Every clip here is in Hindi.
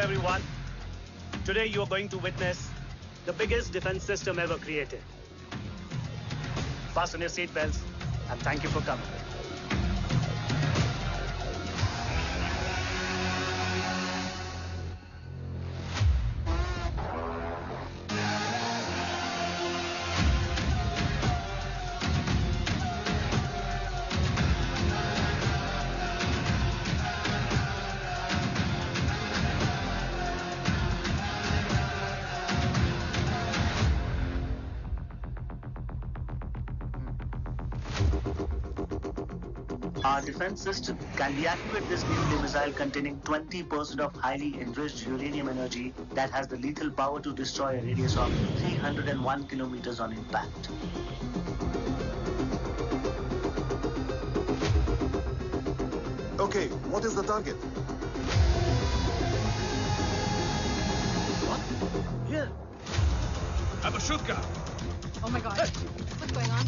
everyone. Today you are going to witness the biggest defense system ever created. Fasten your seatbelts and thank you for coming. Our defense system can deactivate this nuclear missile containing 20% of highly enriched uranium energy that has the lethal power to destroy a radius of 301 kilometers on impact. Okay, what is the target? What? Here. Abashutka! Oh my god. What's going on?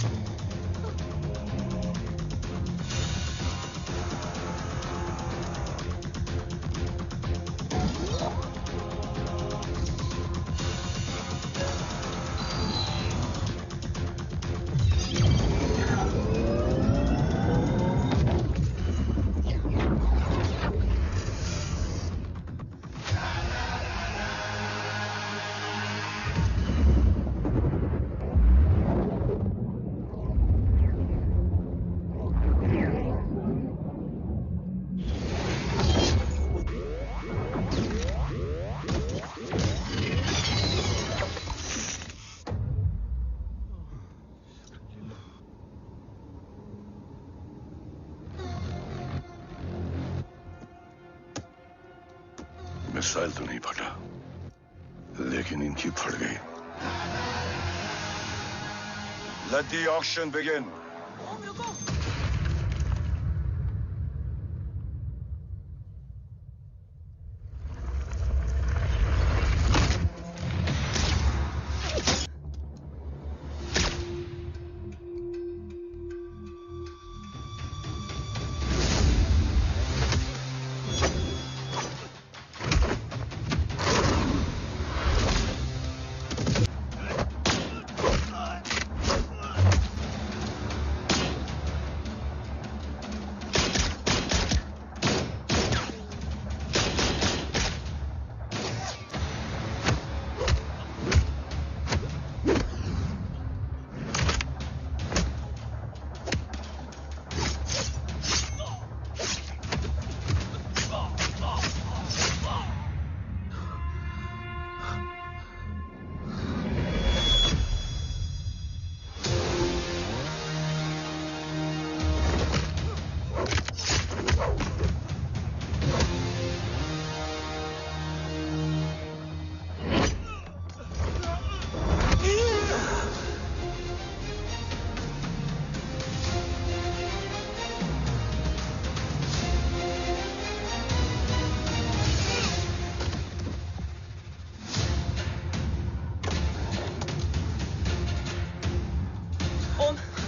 Missile तो नहीं फटा, लेकिन इनकी फट गई. Let the auction begin.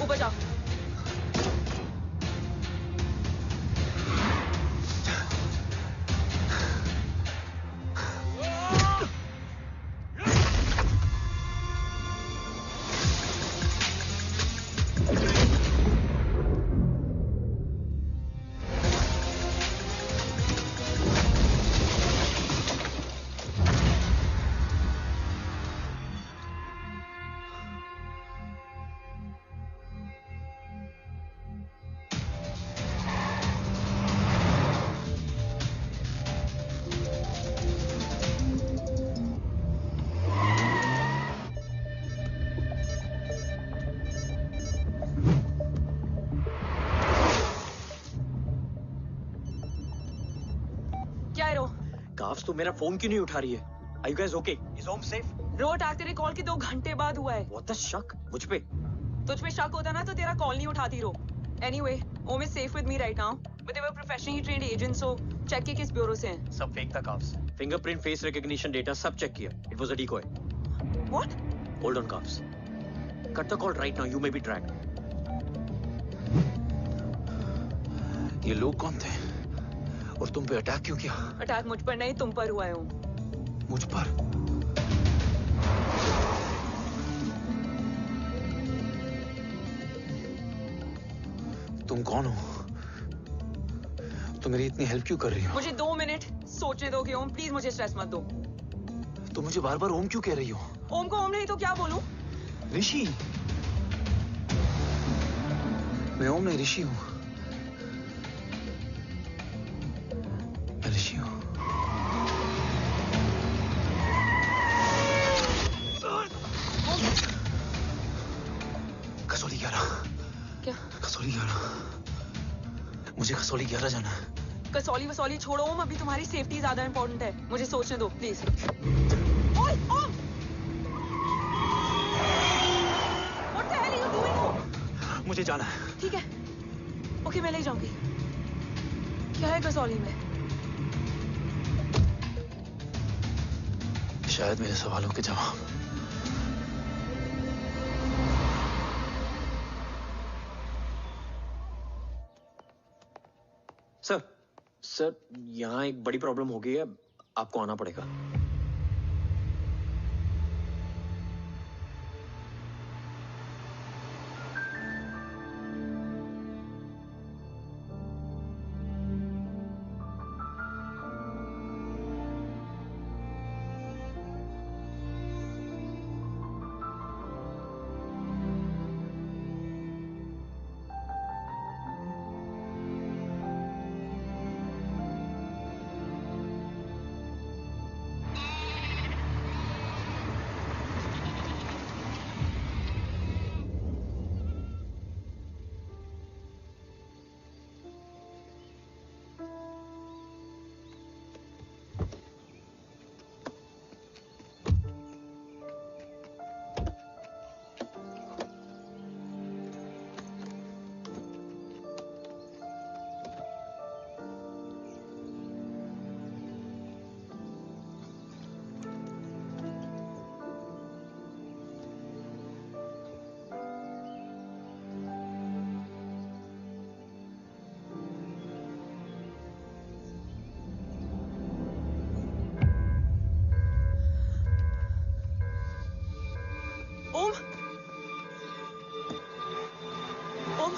ऊपर जाओ. क्या है रो? काफ्स तो मेरा फोन क्यों नहीं उठा रही है? Are you guys okay? Is home safe? रो अटैक तेरे कॉल के 2 घंटे बाद हुआ है. What the शक? मुझ पे? तुझ पे शक होता ना तो तेरा कॉल नहीं उठाती रो. Anyway, Om is safe with me right now, but they were professionally trained agents, so check के किस ब्यूरो से हैं. सब फेक था carbs. Fingerprint, face recognition data सब check किया. It was a decoy. What? Hold on, Kaps. Cut the call right now. You may be tracked. ये लोग कौन थे? और तुम पे अटैक क्यों किया? अटैक मुझ पर नहीं, तुम पर हुआ है ओम। मुझ पर? तुम कौन हो? तुम मेरी इतनी हेल्प क्यों कर रही हो? मुझे 2 मिनट सोचने दोगे ओम? प्लीज मुझे स्ट्रेस मत दो। तुम मुझे बार बार ओम क्यों कह रही हो? ओम को ओम नहीं तो क्या बोलूं? ऋषि। मैं ओम नहीं, ऋषि हूं। मैं ऋषि हूं। कसौली 11। क्या? कसौली 11। मुझे कसौली 11 जाना है। कसौली वसौली छोड़ो ओम, अभी तुम्हारी सेफ्टी ज्यादा इंपॉर्टेंट है। मुझे सोचने दो प्लीज। ओए ओम! What the hell are you doing, ओम? मुझे जाना है। ठीक है, ओके मैं ले जाऊंगी। क्या है कसौली में? शायद मेरे सवालों के जवाब। सर, यहाँ एक बड़ी प्रॉब्लम हो गई है, आपको आना पड़ेगा। ओम! ओम!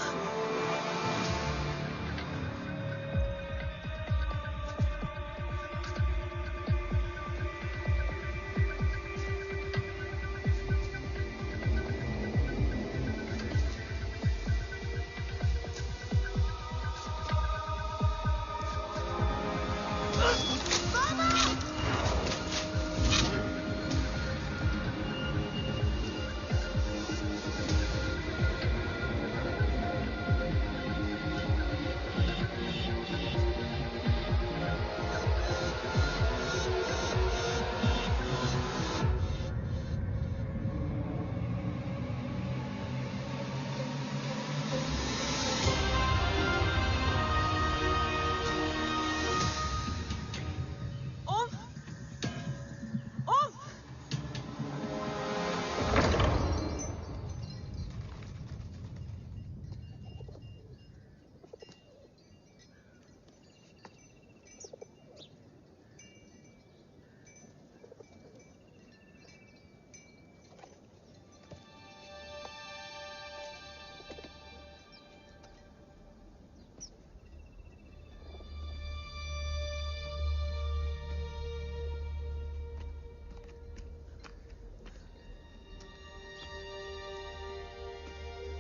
ओम! ओम!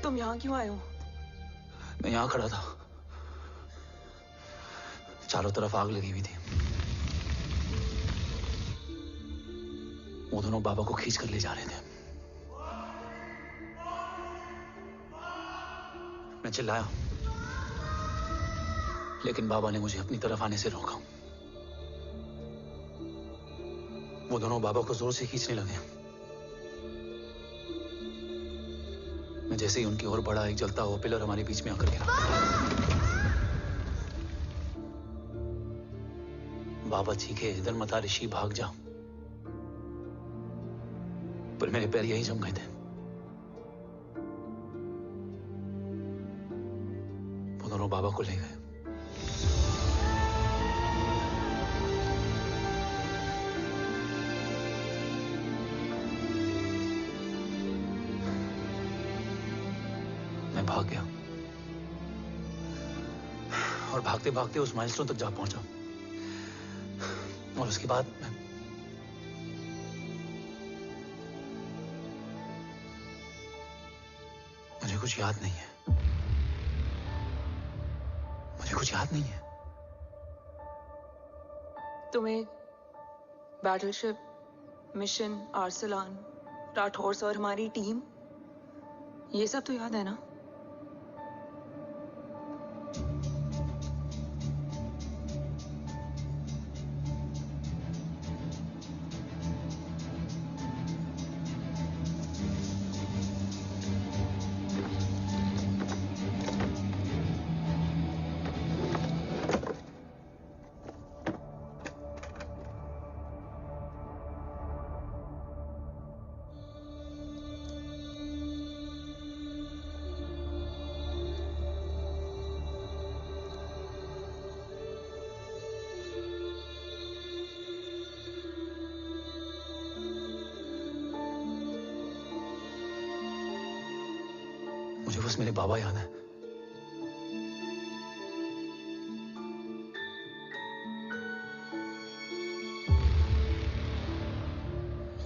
तुम यहाँ क्यों आए हो? मैं यहाँ खड़ा था, चारों तरफ आग लगी हुई थी। वो दोनों बाबा को खींच कर ले जा रहे थे। मैं चिल्लाया, लेकिन बाबा ने मुझे अपनी तरफ आने से रोका। वो दोनों बाबा को जोर से खींचने लगे। मैं जैसे ही उनकी ओर बढ़ा, एक जलता हुआ पिलर हमारे बीच में आकर गिरा। बाबा चीखे, इधर मत आ ऋषि, भाग जा। पर मेरे पैर यहीं जम गए थे। वो दोनों बाबा को ले गए। भाग गया और भागते भागते उस माइलस्टोन तक जा पहुंचा और उसके बाद मुझे कुछ याद नहीं है। मुझे कुछ याद नहीं है। तुम्हें बैटलशिप, मिशन, आर्सलान, राठौर और हमारी टीम, ये सब तो याद है ना? मुझे बस मेरे बाबा याद है।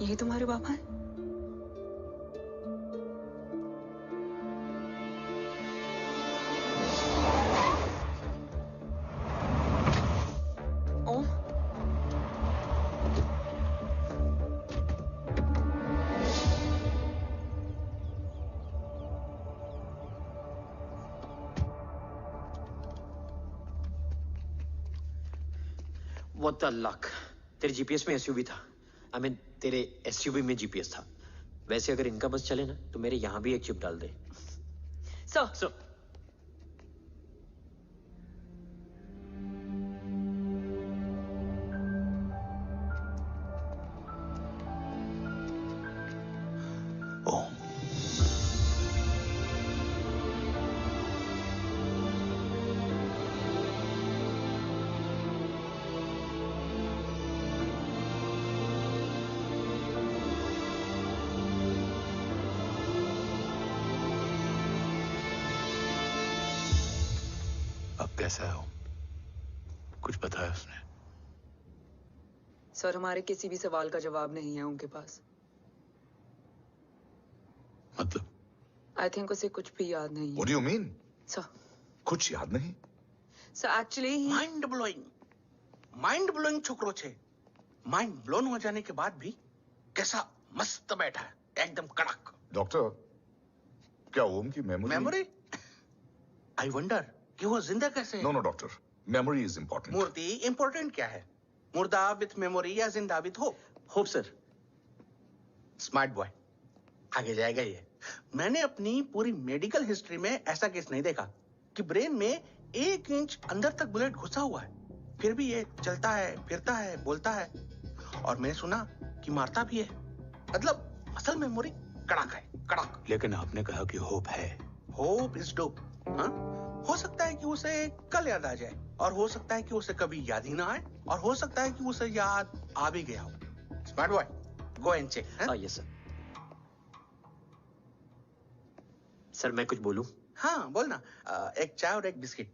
ये तुम्हारे पापा हैं? ओम, What the luck? तेरे जीपीएस में एसयूवी था। I mean, तेरे एसयूवी में जीपीएस था। वैसे अगर इनका बस चले ना तो मेरे यहाँ भी एक चिप डाल दे। सर। ओम, अब कैसा है ओम? कुछ बताया उसने? सर, हमारे किसी भी सवाल का जवाब नहीं है उनके पास। मतलब? आई थिंक उसे कुछ भी याद नहीं What है। do you mean? सर, कुछ याद नहीं? एक्चुअली माइंड ब्लोइंग छोकरो छे। माइंड ब्लोन हो जाने के बाद भी कैसा मस्त बैठा है, एकदम कड़क। डॉक्टर, क्या ओम की मेमोरी? आई वंडर कि वो जिंदा कैसे है? No doctor, memory is important. मूर्ति इंपॉर्टेंट क्या है? मुर्दा विथ मेमोरी या जिंदा with hope? Hope sir. Smart boy, आगे जाएगा ये। मैंने अपनी पूरी मेडिकल हिस्ट्री में ऐसा केस नहीं देखा कि ब्रेन में 1 इंच अंदर तक बुलेट घुसा हुआ है, फिर भी ये चलता है, फिरता है, बोलता है, और मैंने सुना कि मारता भी है। मतलब असल मेमोरी कड़क है, कड़क। लेकिन आपने कहा कि होप है। Hope is dope. हाँ, हो सकता है कि उसे कल याद आ जाए, और हो सकता है कि उसे कभी याद ही ना आए, और हो सकता है कि उसे याद आ भी गया हो। Smart boy, go and check. Yes sir. Sir मैं कुछ बोलूं? हाँ बोल ना। एक चाय और एक बिस्किट।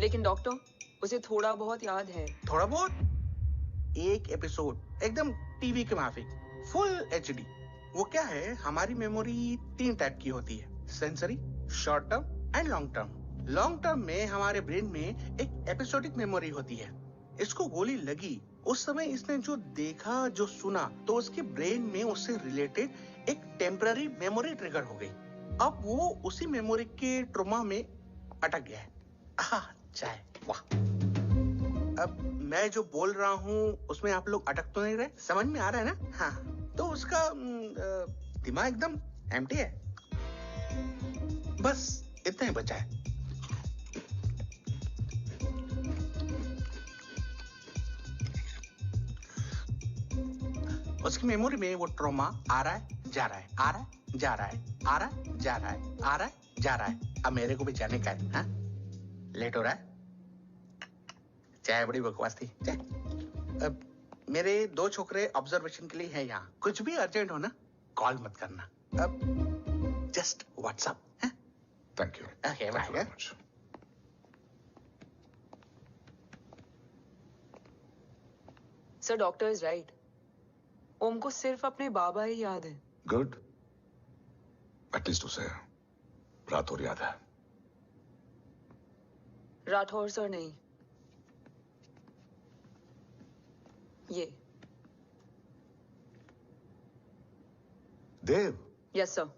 लेकिन डॉक्टर, उसे थोड़ा बहुत याद है। थोड़ा बहुत? एक एपिसोड एकदम टीवी के माफिक, फुल एचडी। वो क्या है, हमारी मेमोरी 3 टाइप की होती है, sensory, short term and long term. Long term में हमारे ब्रेन में एक एपिसोडिक मेमोरी होती है। इसको गोली लगी उस समय इसने जो देखा, जो सुना, तो उसके ब्रेन में उससे रिलेटेड एक टेम्पररी मेमोरी ट्रिगर हो गई। अब वो उसी मेमोरी के ट्रॉमा में अटक गया है। चाय, वाह। अब मैं जो बोल रहा हूँ उसमें आप लोग अटक तो नहीं रहे? समझ में आ रहा है ना? हाँ, तो उसका दिमाग एकदम एम्प्टी है। बस इतना ही बचा है। उसकी मेमोरी में वो ट्रॉमा आ रहा है, जा रहा है, आ रहा है, जा रहा है, आ रहा है, जा रहा है, आ रहा है, जा रहा है। अब मेरे को भी जाने का है। हाँ? लेट हो रहा है? चाय बड़ी बकवास थी। चाय। अब मेरे 2 छोकरे ऑब्जर्वेशन के लिए हैं यहाँ। कुछ भी अर्जेंट हो ना, कॉल मत करना। अब just WhatsApp. Thank you. Okay, Thank you very much. Sir doctor is right. Om को सिर्फ अपने बाबा ही याद है। गुड। एटलीस्ट उसे राठौर याद है। राठौर सर नहीं, ये देव। Yes sir.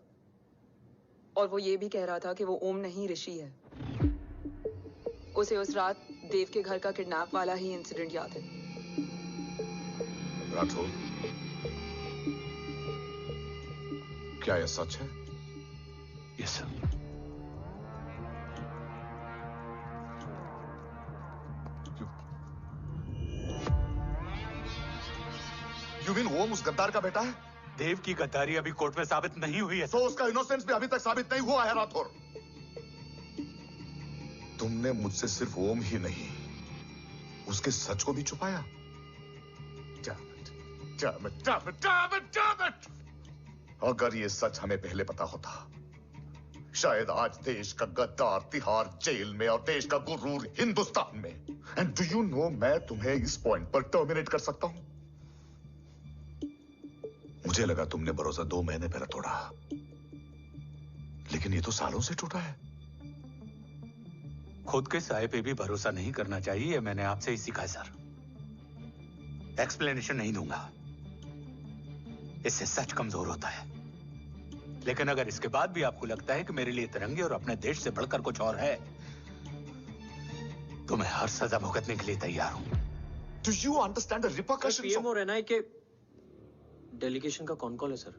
और वो ये भी कह रहा था कि वो ओम नहीं ऋषि है। उसे उस रात देव के घर का किडनैप वाला ही इंसिडेंट याद है। राठौर, क्या यह सच है? Yes sir. यू मीन ओम उस गद्दार का बेटा है? देव की गद्दारी अभी कोर्ट में साबित नहीं हुई है। तो उसका इनोसेंस भी अभी तक साबित नहीं हुआ है राठौर। तुमने मुझसे सिर्फ ओम ही नहीं, उसके सच को भी छुपाया। Damn it! अगर ये सच हमें पहले पता होता, शायद आज देश का गद्दार तिहाड़ जेल में और देश का गुरूर हिंदुस्तान में। एंड डू यू नो, मैं तुम्हें इस पॉइंट पर टर्मिनेट कर सकता हूं। मुझे लगा तुमने भरोसा 2 महीने पहले तोड़ा, लेकिन ये तो सालों से टूटा है। खुद के साय पे भी भरोसा नहीं करना चाहिए, मैंने आपसे ही सीखा है सर। एक्सप्लेनेशन नहीं दूंगा, इससे सच कमजोर होता है। लेकिन अगर इसके बाद भी आपको लगता है कि मेरे लिए तिरंगे और अपने देश से बढ़कर कुछ और है, तो मैं हर सजा भुगतने के लिए तैयार हूं। Do you understand the repercussions PM of... और एनआई के डेलीगेशन का कौन कॉल है sir?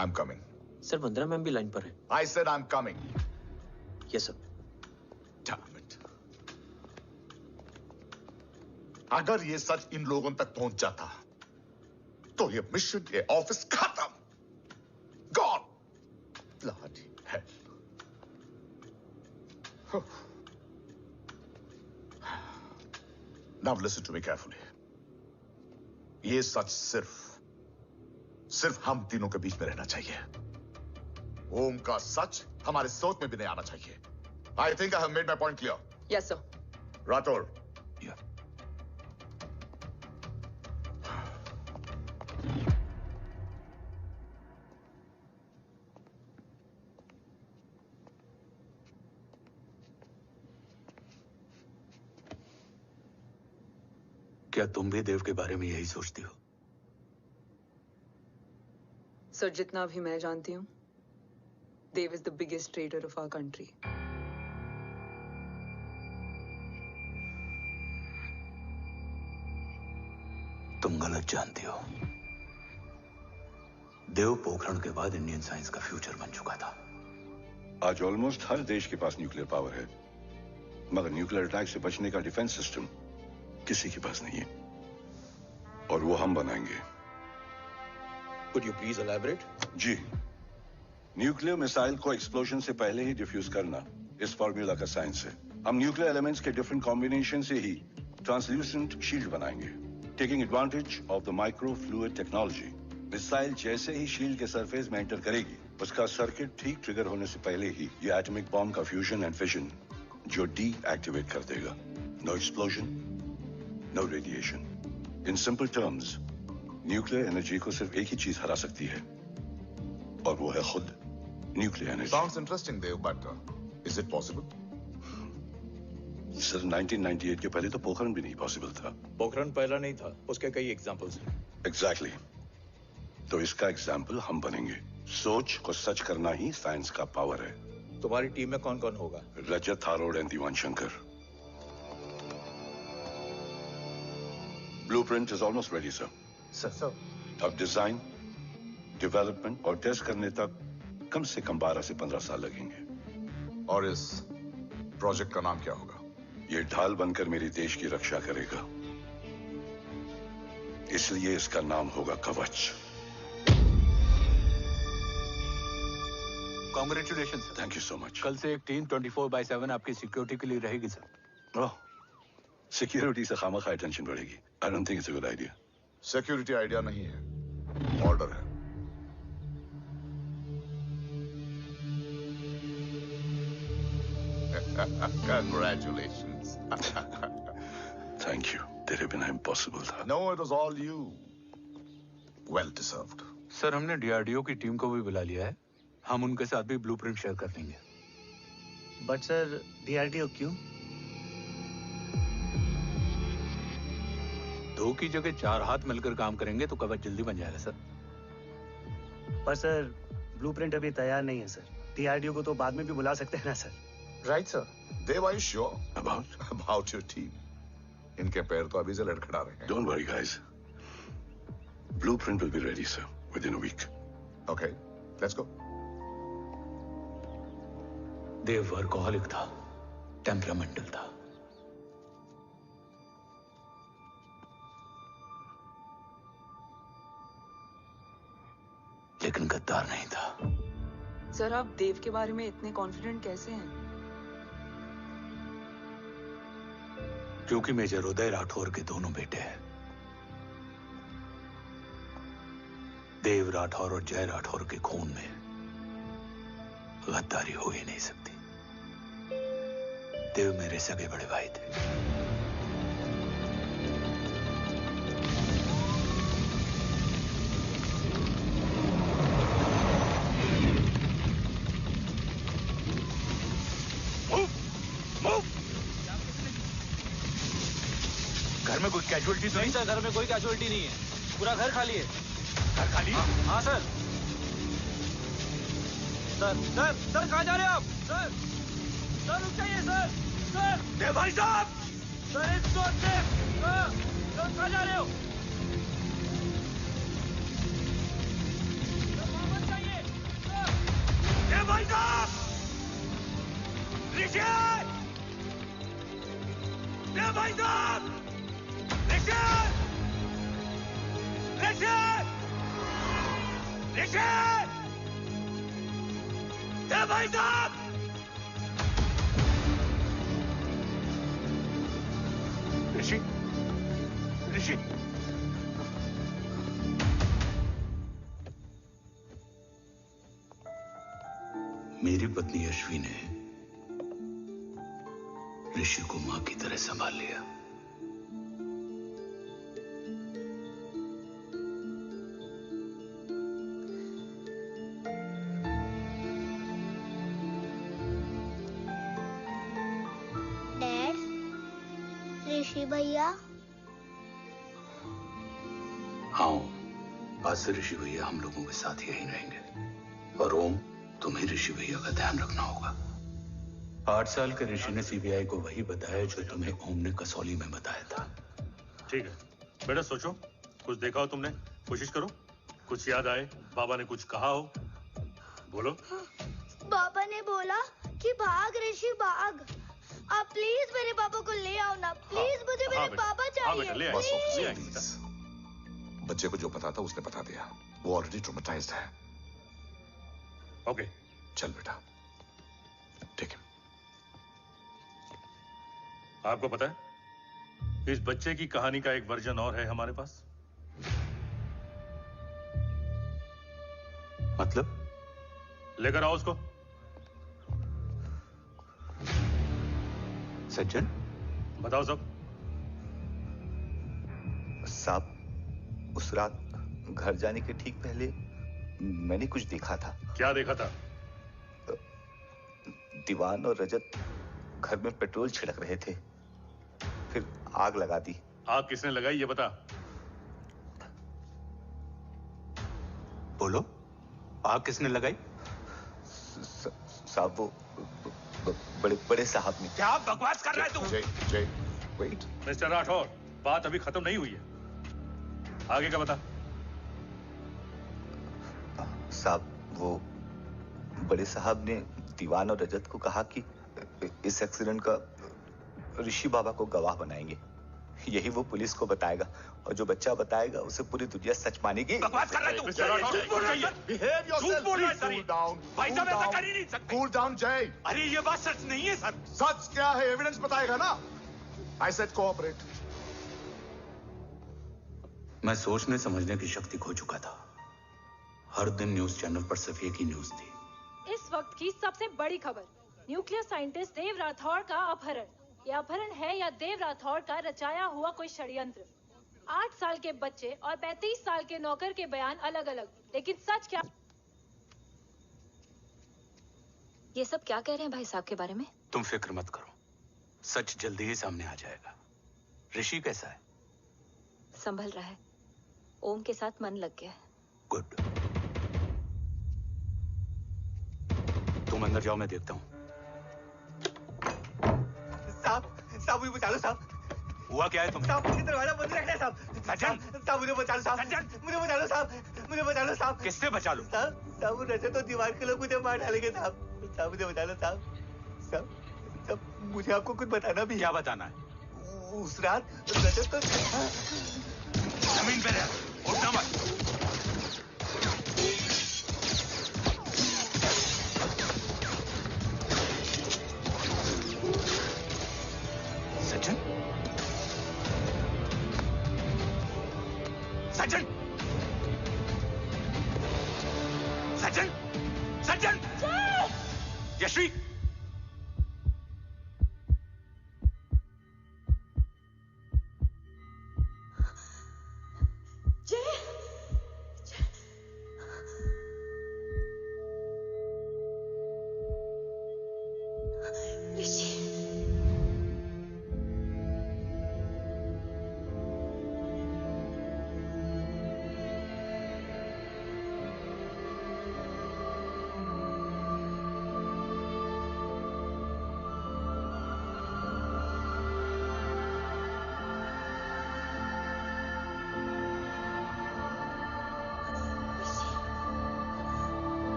I'm coming. Sir Vandana ma'am भी लाइन पर है। I said I'm coming. Yes sir. Damn it. अगर ये सच इन लोगों तक पहुंच जाता, तो ये मिशन, ये ऑफिस खत्म। Gone. Bloody hell. Now listen to me carefully. ये सच सिर्फ हम तीनों के बीच में रहना चाहिए। ओम का सच हमारे सोच में भी नहीं आना चाहिए। I think I have made my point clear. Yes sir. Rathore. Yeah. क्या तुम भी देव के बारे में यही सोचती हो? सर जितना भी मैं जानती हूँ, Dev is the biggest trader of our country. तुम गलत जानती हो। देव पोखरण के बाद इंडियन साइंस का फ्यूचर बन चुका था। आज ऑलमोस्ट हर देश के पास न्यूक्लियर पावर है, मगर न्यूक्लियर अटैक से बचने का डिफेंस सिस्टम किसी के पास नहीं है, और वो हम बनाएंगे। Could you please elaborate? जी, न्यूक्लियर मिसाइल को एक्सप्लोजन से पहले ही डिफ्यूज करना इस फॉर्मूला का साइंस है। हम न्यूक्लियर एलिमेंट्स के डिफरेंट कॉम्बिनेशन से ही ट्रांसल्यूसेंट शील्ड बनाएंगे, taking advantage of the micro fluid technology. Missile जैसे ही शील्ड के सरफेस में एंटर करेगी, उसका सर्किट ठीक ट्रिगर होने से पहले ही ये एटॉमिक बॉम्ब का फ्यूजन एंड फिशन जो डीएक्टिवेट कर देगा। No explosion, no radiation. In simple terms, nuclear energy को सिर्फ एक ही चीज हरा सकती है, और वो है खुद nuclear energy. Sounds interesting, Dev, but is it possible? Sir 1998 के पहले तो पोखरण भी नहीं पॉसिबल था। पोखरण पहला नहीं था, उसके कई एग्जांपल्स हैं। एग्जैक्टली। तो इसका एग्जाम्पल हम बनेंगे। सोच को सच करना ही साइंस का पावर है। तुम्हारी टीम में कौन कौन होगा? Rajat Tharod and Diwan Shankar. Blueprint is almost ready sir. Sir. अब डिजाइन, डेवलपमेंट और टेस्ट करने तक कम से कम 12 से 15 साल लगेंगे। और इस प्रोजेक्ट का नाम क्या होगा? ये ढाल बनकर मेरे देश की रक्षा करेगा, इसलिए इसका नाम होगा कवच। Congratulations sir. Thank you so much. कल से एक टीम 24/7 आपकी सिक्योरिटी के लिए रहेगी सर। ओह, सिक्योरिटी से खामखा टेंशन बढ़ेगी। I don't think it's a good idea. Security idea नहीं है, ऑर्डर है। Congratulations. Thank you. तेरे बिना इम्पॉसिबल था। No, it was all you. Well deserved. Sir हमने डीआरडीओ की टीम को भी बुला लिया है, हम उनके साथ भी ब्लूप्रिंट शेयर कर देंगे। बट सर डीआरडीओ क्यों? 2 की जगह 4 हाथ मिलकर काम करेंगे तो कवच जल्दी बन जाएगा सर। पर सर ब्लूप्रिंट अभी तैयार नहीं है सर, डीआरडीओ को तो बाद में भी बुला सकते हैं ना sir. Right sir. Dev, are you sure about your team? इनके पैर तो अभी से लड़खड़ा रहे हैं। Don't worry, guys. Blueprint will be ready, sir, within a week. Okay, let's go. Dev workaholic था, टेम्परामेंटल था। लेकिन गद्दार नहीं था। सर आप देव के बारे में इतने कॉन्फिडेंट कैसे हैं? क्योंकि मेजर उदय राठौर के दोनों बेटे हैं। देव राठौर और जय राठौर के खून में गद्दारी हो ही नहीं सकती। देव मेरे सगे बड़े भाई थे। घर में कोई कैजुअलिटी तो नहीं? सर घर में कोई कैजुअलिटी नहीं है, पूरा घर खाली है। घर खाली? हाँ सर। सर सर सर कहाँ जा रहे हैं आप? सर सर रुक जाइए सर। सर देव भाई साहब! Sir it's not safe. Sir कहाँ जा रहे हो? सर वापस जाइए। सर देव भाई साहब! ऋषि! देव भाई साहब! ऋषि! ऋषि! ऋषि! देव भाई साहब! ऋषि! ऋषि! मेरी पत्नी अश्वी ने ऋषि को मां की तरह संभाल लिया। डैड, ऋषि भैया। हाँ, आज से ऋषि भैया हम लोगों के साथ यहीं रहेंगे। और ओम, तुम्हें ऋषि भैया का ध्यान रखना होगा। 8 साल के ऋषि ने सीबीआई को वही बताया जो तुम्हें ओम ने कसौली में बताया था। ठीक है बेटा, सोचो, कुछ देखा हो तुमने, कोशिश करो, कुछ याद आए, बाबा ने कुछ कहा हो, बोलो। पापा ने बोला कि भाग ऋषि भाग। आप प्लीज मेरे पापा को ले आओ ना, प्लीज। मुझे मेरे पापा चाहिए। ले प्लीज। बच्चे को जो पता था उसने बता दिया, वो ऑलरेडी ट्रॉमेटाइज्ड है। ओके चल बेटा, ठीक है। आपको पता है, इस बच्चे की कहानी का एक वर्जन और है हमारे पास। मतलब? लेकर आओ उसको। सज्जन, बताओ सब। साहब, उस रात घर जाने के ठीक पहले मैंने कुछ देखा था। क्या देखा था? दीवान और रजत घर में पेट्रोल छिड़क रहे थे, फिर आग लगा दी। आग किसने लगाई ये बता। बोलो, आग किसने लगाई? साहब, वो बड़े बड़े साहब ने। क्या बकवास कर रहा है तू? जय, वेट। मिस्टर राठौर, बात अभी खत्म नहीं हुई है, आगे का बता। साहब, वो बड़े साहब ने दीवान और रजत को कहा कि इस एक्सीडेंट का ऋषि बाबा को गवाह बनाएंगे। यही वो पुलिस को बताएगा, और जो बच्चा बताएगा उसे पूरी दुनिया सच मानेगी। बकवास कर रहा है तू? झूठ बोल रही है। झूठ बोल रहा है सर। भाई साहब, ऐसा कर ही नहीं सकते। कूल डाउन जय। अरे ये बात सच नहीं है सर। सच क्या है, एविडेंस बताएगा ना। I said cooperate. मैं सोचने समझने की शक्ति खो चुका था। हर दिन न्यूज चैनल पर सिर्फ एक ही न्यूज थी। इस वक्त की सबसे बड़ी खबर, न्यूक्लियर साइंटिस्ट देव राठौड़ का अपहरण। यह अपहरण है या देव राठौड़ का रचाया हुआ कोई षड्यंत्र। 8 साल के बच्चे और 35 साल के नौकर के बयान अलग अलग, लेकिन सच क्या? ये सब क्या कह रहे हैं भाई साहब के बारे में? तुम फिक्र मत करो, सच जल्दी ही सामने आ जाएगा। ऋषि कैसा है? संभल रहा है। ओम के साथ मन लग गया है। गुड। तुम अंदर जाओ, मैं देखता हूँ। साहब मुझे बचा लो साहब। हुआ क्या है तुम? साहब मुझे दरवाजा बंद रखना है साहब। सज्जन, साहब मुझे बचा लो साहब। सज्जन, मुझे बचा लो साहब। मुझे बचा लो साहब। किससे बचा लो? साहब वो रजत तो दीवार के लोग मुझे मार डालेंगे साहब। साहब मुझे बचा लो साहब। साहब मुझे आपको कुछ बताना भी है। क्या बताना है? उस रात रजत तो जमीन पे रह, उठना मत। सज्जन, सज्जन, सज्जन, सज्जन, यशवी,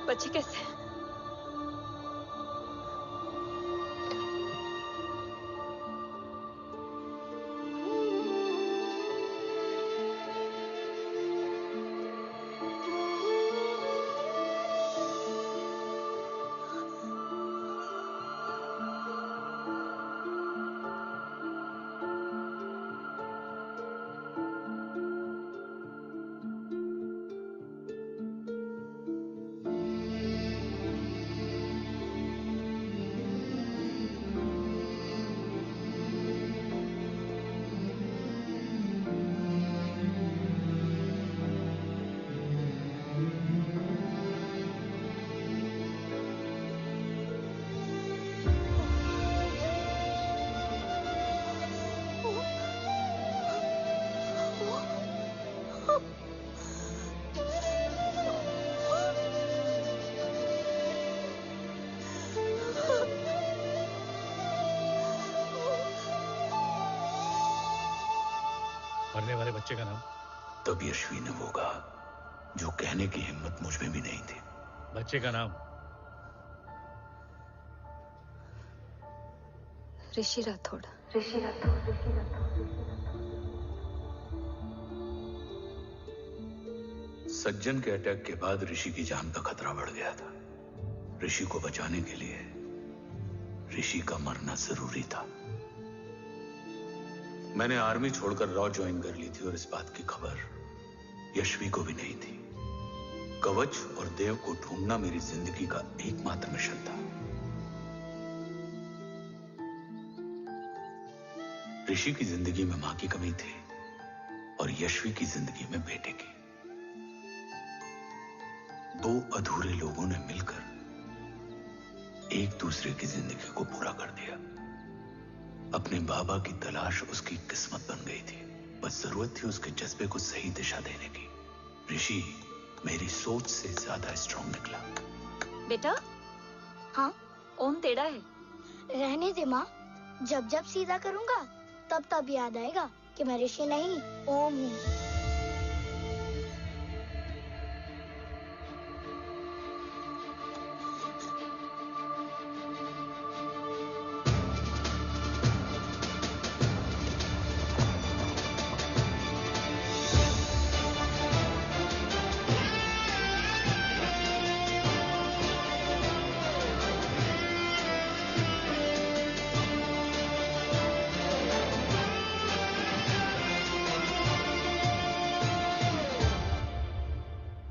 बच्चे कैसे हैं? मरने वाले बच्चे का नाम? तब यशवी ने वो कहा जो कहने की हिम्मत मुझ में भी नहीं थी। बच्चे का नाम? ऋषि राठौड़। ऋषि राठौड़। सज्जन के अटैक के बाद ऋषि की जान का खतरा बढ़ गया था। ऋषि को बचाने के लिए ऋषि का मरना जरूरी था। मैंने आर्मी छोड़कर रॉ ज्वाइन कर ली थी और इस बात की खबर यशवी को भी नहीं थी। कवच और देव को ढूंढना मेरी जिंदगी का एकमात्र मिशन था। ऋषि की जिंदगी में मां की कमी थी और यशवी की जिंदगी में बेटे की। दो अधूरे लोगों ने मिलकर एक दूसरे की जिंदगी को पूरा कर दिया। अपने बाबा की तलाश उसकी किस्मत बन गई थी। बस जरूरत थी उसके जज्बे को सही दिशा देने की। ऋषि मेरी सोच से ज्यादा स्ट्रांग निकला। बेटा, हाँ ओम टेढ़ा है। रहने दे माँ, जब जब सीधा करूंगा तब तब याद आएगा कि मैं ऋषि नहीं ओम हूँ।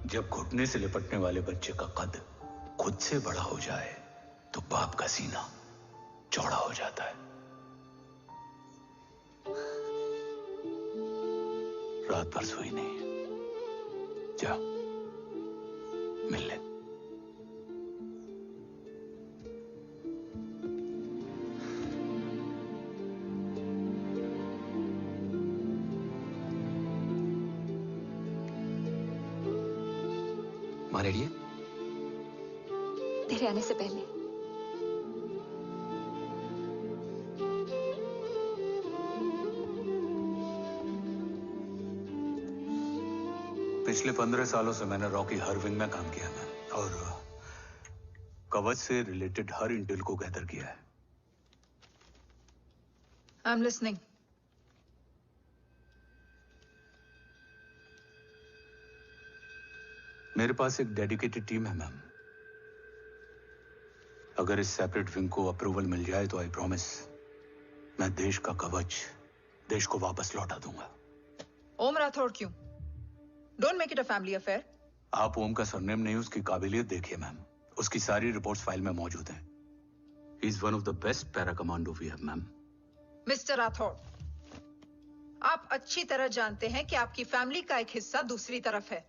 जब घुटने से लिपटने वाले बच्चे का कद खुद से बड़ा हो जाए तो बाप का सीना चौड़ा हो जाता है। रात भर सोई नहीं, जा मिल ले। माँ रेडी है? तेरे आने से पहले। पिछले 15 सालों से मैंने रॉकी हर विंग में काम किया है और कवच से रिलेटेड हर इंटेल को गैदर किया है। I'm listening. मेरे पास एक डेडिकेटेड टीम है मैम। अगर इस सेपरेट विंग को अप्रूवल मिल जाए तो आई प्रॉमिस मैं देश का कवच देश को वापस लौटा दूंगा। ओम राठौड़ क्यों? Don't make it a family affair. आप ओम का सरनेम नहीं, उसकी काबिलियत देखिए मैम। उसकी सारी रिपोर्ट्स फाइल में मौजूद हैं। He is one of the best para commando we have, ma'am. Mister Rathore, आप अच्छी तरह जानते हैं कि आपकी फैमिली का एक हिस्सा दूसरी तरफ है।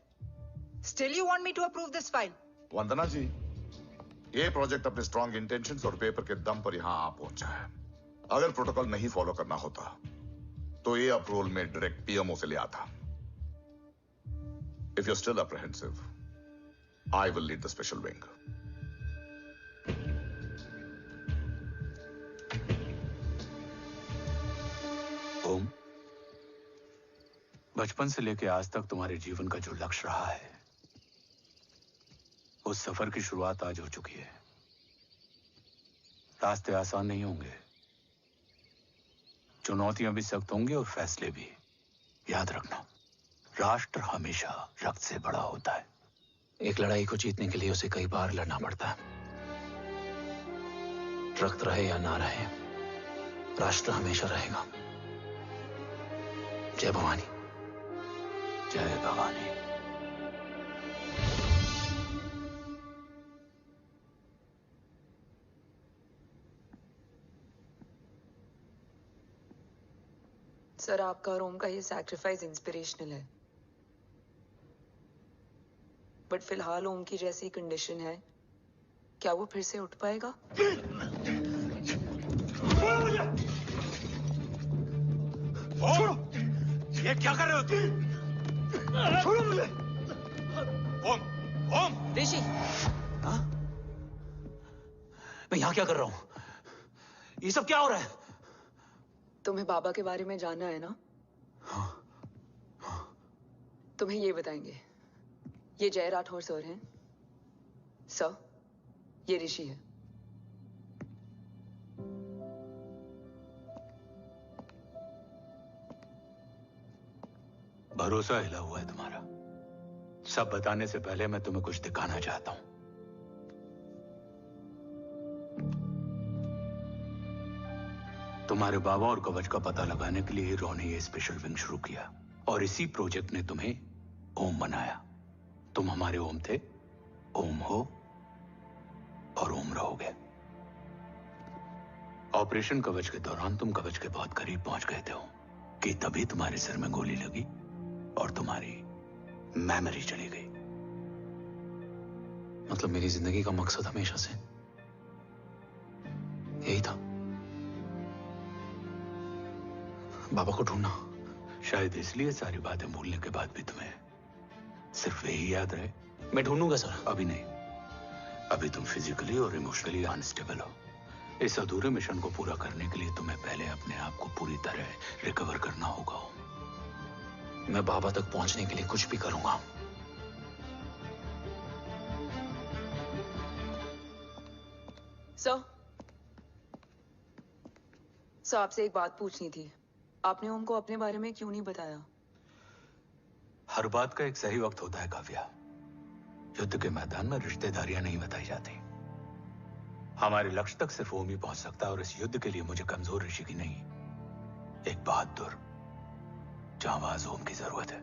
Still you want me to approve this file? वंदना जी, ये प्रोजेक्ट अपने स्ट्रॉन्ग इंटेंशंस और पेपर के दम पर यहां आ पहुंचा है। अगर प्रोटोकॉल नहीं फॉलो करना होता तो ये अप्रूवल में डायरेक्ट पीएमओ से ले आता। If you're still apprehensive, I will lead the special wing. ओम, बचपन से लेकर आज तक तुम्हारे जीवन का जो लक्ष्य रहा है, उस सफर की शुरुआत आज हो चुकी है। रास्ते आसान नहीं होंगे, चुनौतियां भी सख्त होंगी और फैसले भी। याद रखना, राष्ट्र हमेशा रक्त से बड़ा होता है। एक लड़ाई को जीतने के लिए उसे कई बार लड़ना पड़ता है। रक्त रहे या ना रहे, राष्ट्र हमेशा रहेगा। जय भवानी। जय भवानी। सर, आपका और ओम का ये सैक्रिफाइस इंस्पिरेशनल है, बट फिलहाल ओम की जैसी कंडीशन है, क्या वो फिर से उठ पाएगा? छोड़ो! ये क्या कर रहे हो तुम? छोड़ो मुझे! ओम! ओम! ऋषि! हाँ? मैं यहाँ क्या कर रहा हूँ? ये सब क्या हो रहा है? तुम्हें बाबा के बारे में जानना है ना? हाँ। तुम्हें ये बताएंगे। ये जय राठौर सर हैं। सर, ये ऋषि है। भरोसा हिला हुआ है तुम्हारा। सब बताने से पहले मैं तुम्हें कुछ दिखाना चाहता हूं। तुम्हारे बाबा और कवच का पता लगाने के लिए हीरो ने ये स्पेशल विंग शुरू किया और इसी प्रोजेक्ट ने तुम्हें ओम बनाया। तुम हमारे ओम थे, ओम हो और ओम रहोगे। ऑपरेशन कवच के दौरान तुम कवच के बहुत करीब पहुंच गए थे कि तभी तुम्हारे सिर में गोली लगी और तुम्हारी मेमोरी चली गई। मतलब मेरी जिंदगी का मकसद हमेशा से यही था, बाबा को ढूंढना। शायद इसलिए सारी बातें भूलने के बाद भी तुम्हें सिर्फ यही याद रहे। मैं ढूंढूंगा सर। अभी नहीं, अभी तुम फिजिकली और इमोशनली अनस्टेबल हो। इस अधूरे मिशन को पूरा करने के लिए तुम्हें पहले अपने आप को पूरी तरह रिकवर करना होगा। मैं बाबा तक पहुंचने के लिए कुछ भी करूंगा। सर, आपसे एक बात पूछनी थी। आपने ओम को अपने बारे में क्यों नहीं बताया? हर बात का एक सही वक्त होता है काव्या। युद्ध के मैदान में रिश्तेदारियां नहीं बताई जाती। हमारे लक्ष्य तक सिर्फ ओम ही पहुंच सकता है और इस युद्ध के लिए मुझे कमजोर ऋषि की नहीं, एक बहादुर जांबाज ओम की जरूरत है।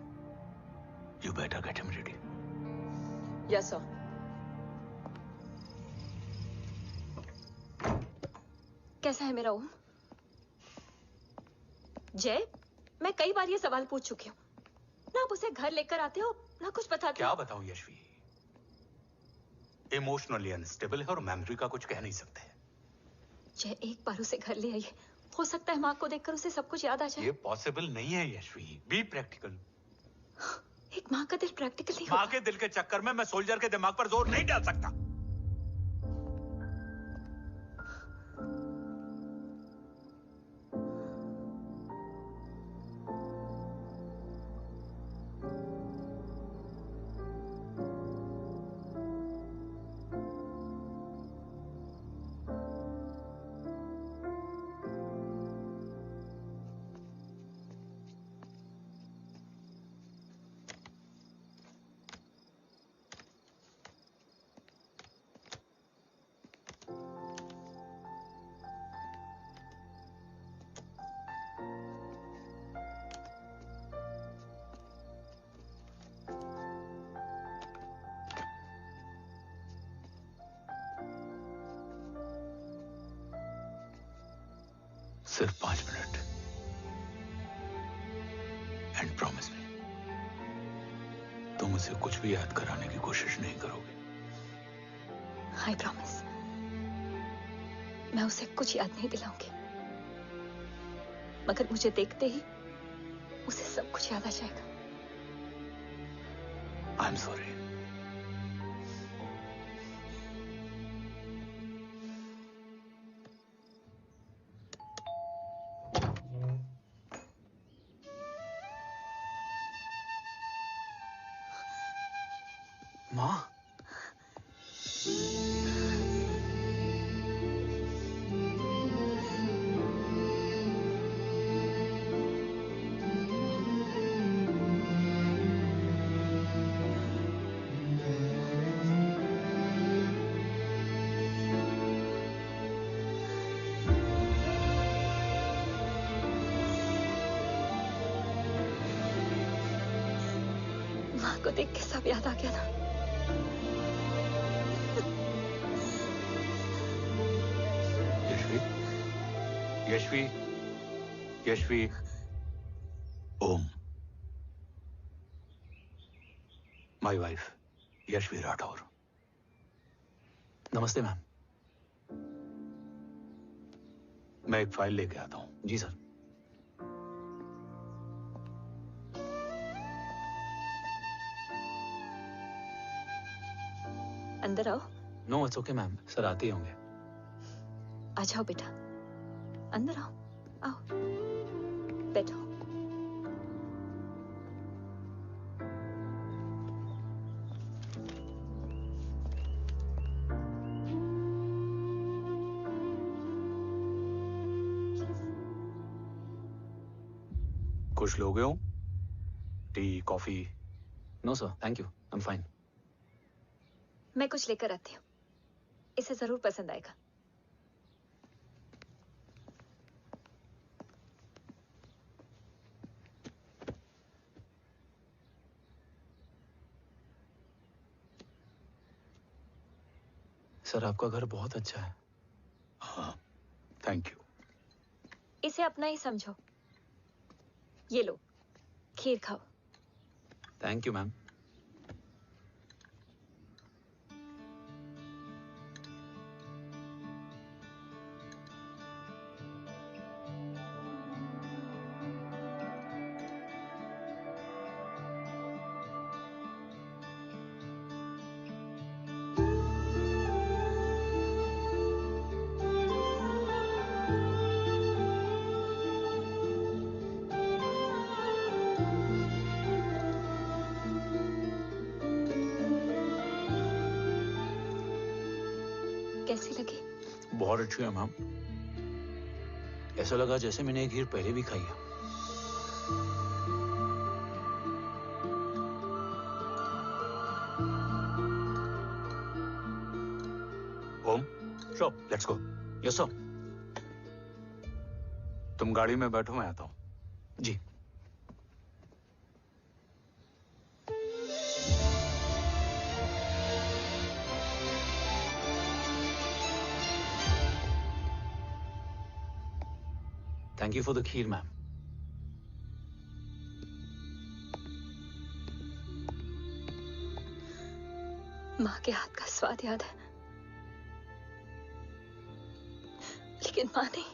You better get him ready. Yes sir. कैसा है मेरा ओम? जय, मैं कई बार ये सवाल पूछ चुकी हूँ। ना आप उसे घर लेकर आते हो, ना कुछ बताते क्या हो। बताऊं यशवी, इमोशनली अनस्टेबल है और मेमोरी का कुछ कह नहीं सकते। जय, एक बार उसे घर ले आइए, हो सकता है माँ को देखकर उसे सब कुछ याद आ जाए। ये पॉसिबल नहीं है यशवी, बी प्रैक्टिकल। एक माँ का दिल प्रैक्टिकल नहीं माँ के दिल के चक्कर में मैं सोल्जर के दिमाग पर जोर नहीं डाल सकता। सिर्फ 5 मिनट एंड प्रॉमिस मी, तुम उसे कुछ भी याद कराने की कोशिश नहीं करोगे। आई प्रॉमिस, मैं उसे कुछ याद नहीं दिलाऊंगी, मगर मुझे देखते ही उसे सब कुछ याद आ जाएगा। I am sorry. माँ, माँ को देख के सब याद आ गया ना। Yashvi, Yashvi, Om, my wife Yashvi Rathore. नमस्ते मैम। मैं एक फाइल लेके आता हूं। जी सर। अंदर आओ। No it's okay ma'am, sir आते ही होंगे। आ जाओ बेटा, अंदर आओ, आओ, बैठो। कुछ लोगे हो? Tea, coffee? No sir, thank you, I am fine. मैं कुछ लेकर आती हूँ, इसे जरूर पसंद आएगा। सर आपका घर बहुत अच्छा है। हाँ, थैंक यू। इसे अपना ही समझो। ये लो, खीर खाओ। Thank you ma'am. कैसी लगी? बहुत अच्छी है मैम। ऐसा लगा जैसे मैंने एक खीर पहले भी खाई है। ओम, चलो लेट्स गो। Yes sir. तुम गाड़ी में बैठो, मैं आता हूं। जी। Thank you for the kheer, ma'am. माँ के हाथ का स्वाद याद है, लेकिन माँ नहीं।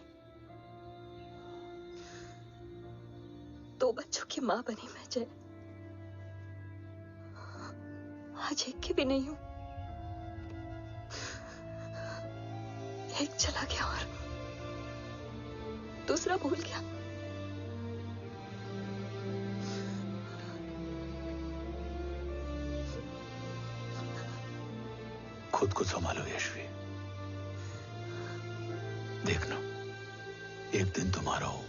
2 बच्चों की माँ बनी मैं जय, आज एक की भी नहीं हूं। एक चला गया और दूसरा भूल गया। खुद को संभालो यशवी। देखना, एक दिन तुम्हारा हो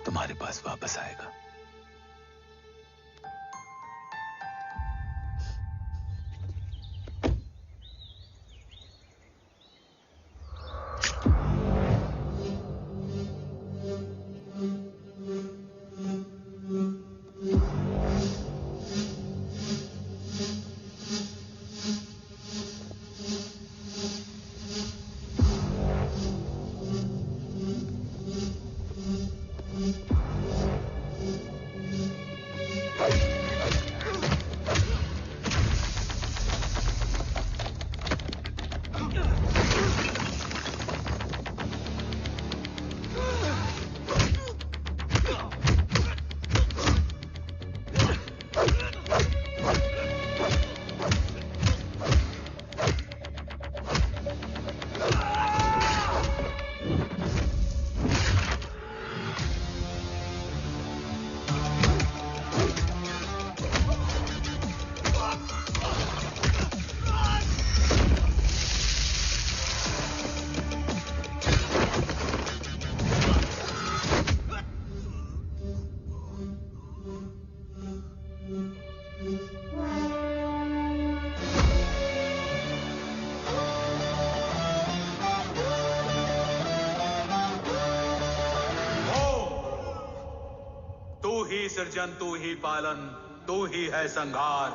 तुम्हारे पास वापस आएगा। सृजन तू ही पालन, तू ही है संहार,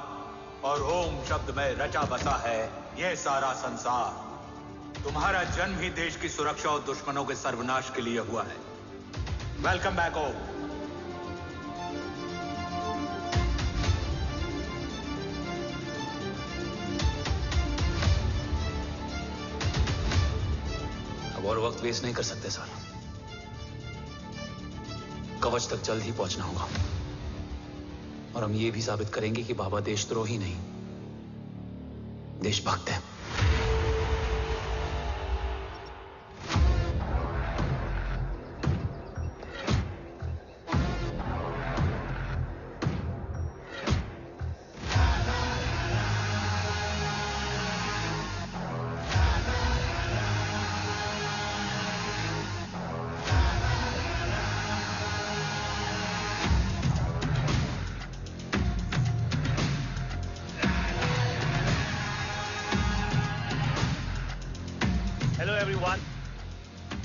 और ओम शब्द में रचा बसा है ये सारा संसार। तुम्हारा जन्म ही देश की सुरक्षा और दुश्मनों के सर्वनाश के लिए हुआ है। वेलकम बैक ओम। अब और वक्त वेस्ट नहीं कर सकते सर। कवच तक जल्द ही पहुंचना होगा, और हम ये भी साबित करेंगे कि बाबा देशद्रोही नहीं, देशभक्त है।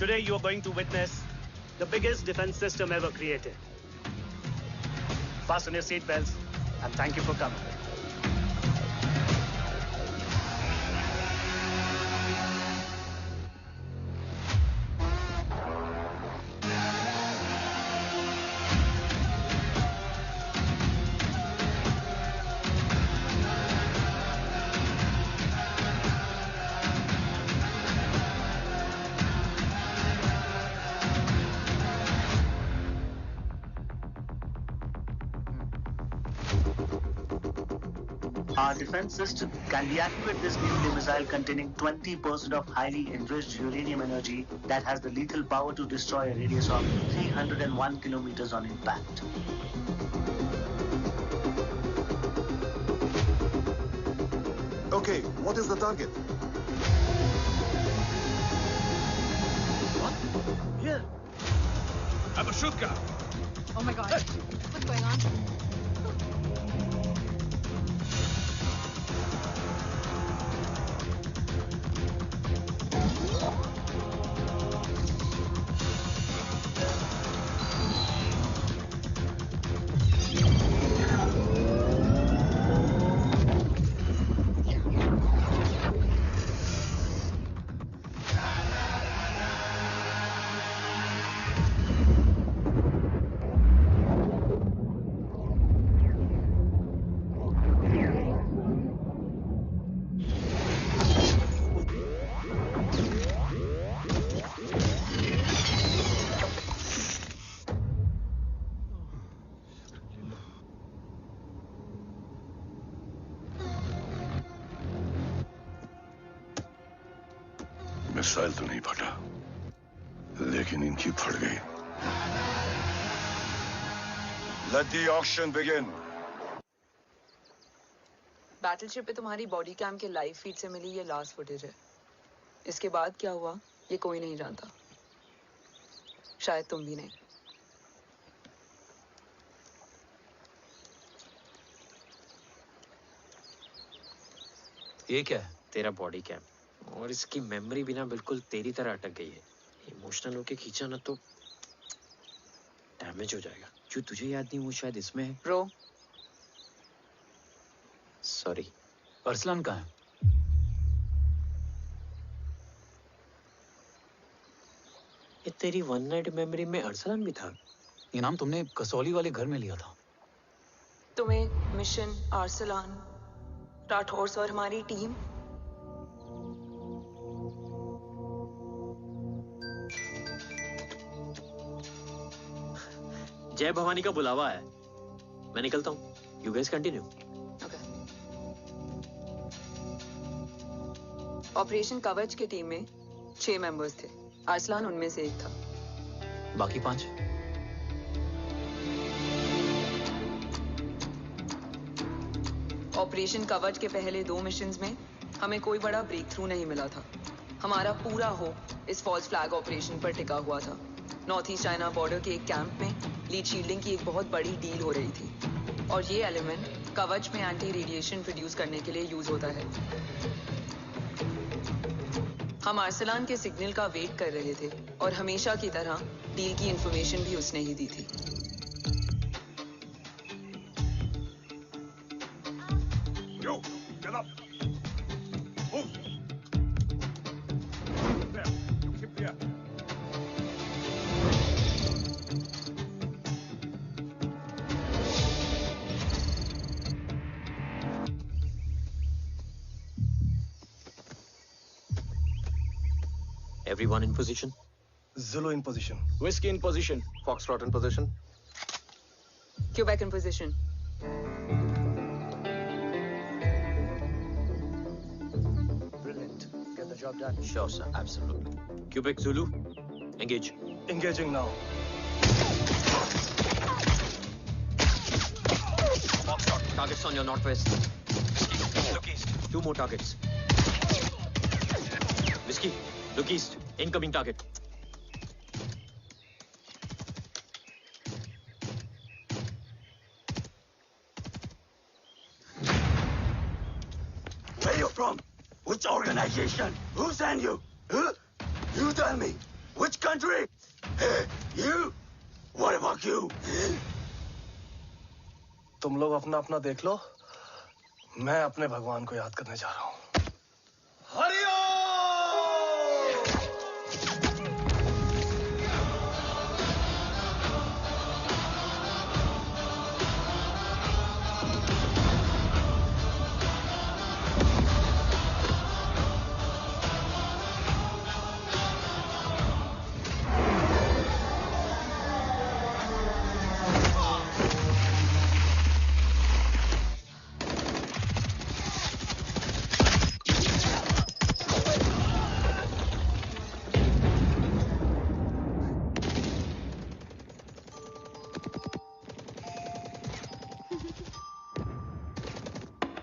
Today you are going to witness the biggest defense system ever created. Fasten your seatbelts and thank you for coming. Our defense system can deactivate this nuclear missile containing 20% of highly enriched uranium energy that has the lethal power to destroy a radius of 301 kilometers on impact. Okay, what is the target? What? Here. Abashutka. Oh my God. What's going on? Missile तो नहीं फटा, लेकिन इनकी फट गई। Let the auction begin. Battleship पे तुम्हारी बॉडी कैम के लाइव फीड से मिली ये लास्ट फुटेज है। इसके बाद क्या हुआ ये कोई नहीं जानता, शायद तुम भी नहीं। ये क्या है? तेरा बॉडी कैम, और इसकी मेमोरी भी ना बिल्कुल तेरी तरह अटक गई है। इमोशनल होके खींचा ना तो डैमेज हो जाएगा। जो तुझे याद नहीं वो शायद इसमें है। Bro sorry. अरसलान कहाँ है? ये तेरी वन नाइट मेमोरी में अरसलान भी था। ये नाम तुमने कसौली वाले घर में लिया था। तुम्हें मिशन, अरसलान, राठौर और हमारी टीम। जय भवानी का बुलावा है, मैं निकलता हूँ। You guys continue. ऑपरेशन कवच की टीम में 6 मेंबर्स थे, अरसलान उनमें से एक था। बाकी 5? ऑपरेशन कवच के पहले 2 मिशंस में हमें कोई बड़ा ब्रेक थ्रू नहीं मिला था। हमारा पूरा होप इस फॉल्स फ्लैग ऑपरेशन पर टिका हुआ था। नॉर्थ ईस्ट चाइना बॉर्डर के एक कैंप में लीड शील्डिंग की एक बहुत बड़ी डील हो रही थी, और ये एलिमेंट कवच में एंटी रेडिएशन प्रोड्यूस करने के लिए यूज होता है। हम अरसलान के सिग्नल का वेट कर रहे थे, और हमेशा की तरह डील की इंफॉर्मेशन भी उसने ही दी थी। Yo, get up. Move. There. You keep there. Everyone in position? Zulu in position. Whiskey in position. Foxtrot in position. Quebec in position. Brilliant. Get the job done. Sure, sir. Absolutely. Quebec Zulu, engage. Engaging now. Foxtrot, targets on your northwest. Look east. 2 more targets. Whiskey, look east. Incoming target. Where you from? Which organization? Who sent you? Huh? You tell me. Which country? Hey, you? What about you? तुम लोग अपना अपना देख लो, मैं अपने भगवान को याद करने जा रहा हूँ।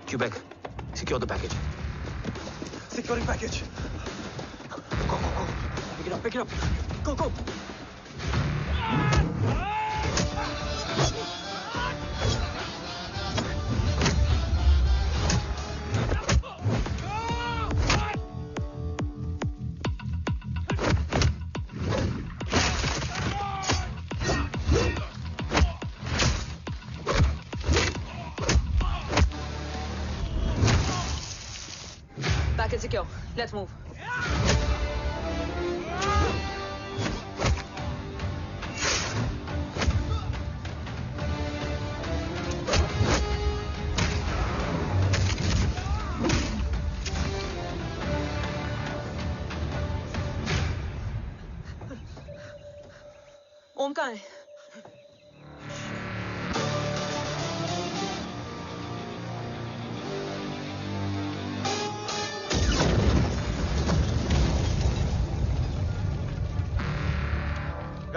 Quebec, secure the package. Securing package. Go, go, go. Pick it up, pick it up. Go, go. Package secure. Let's move. ओम कहाँ है?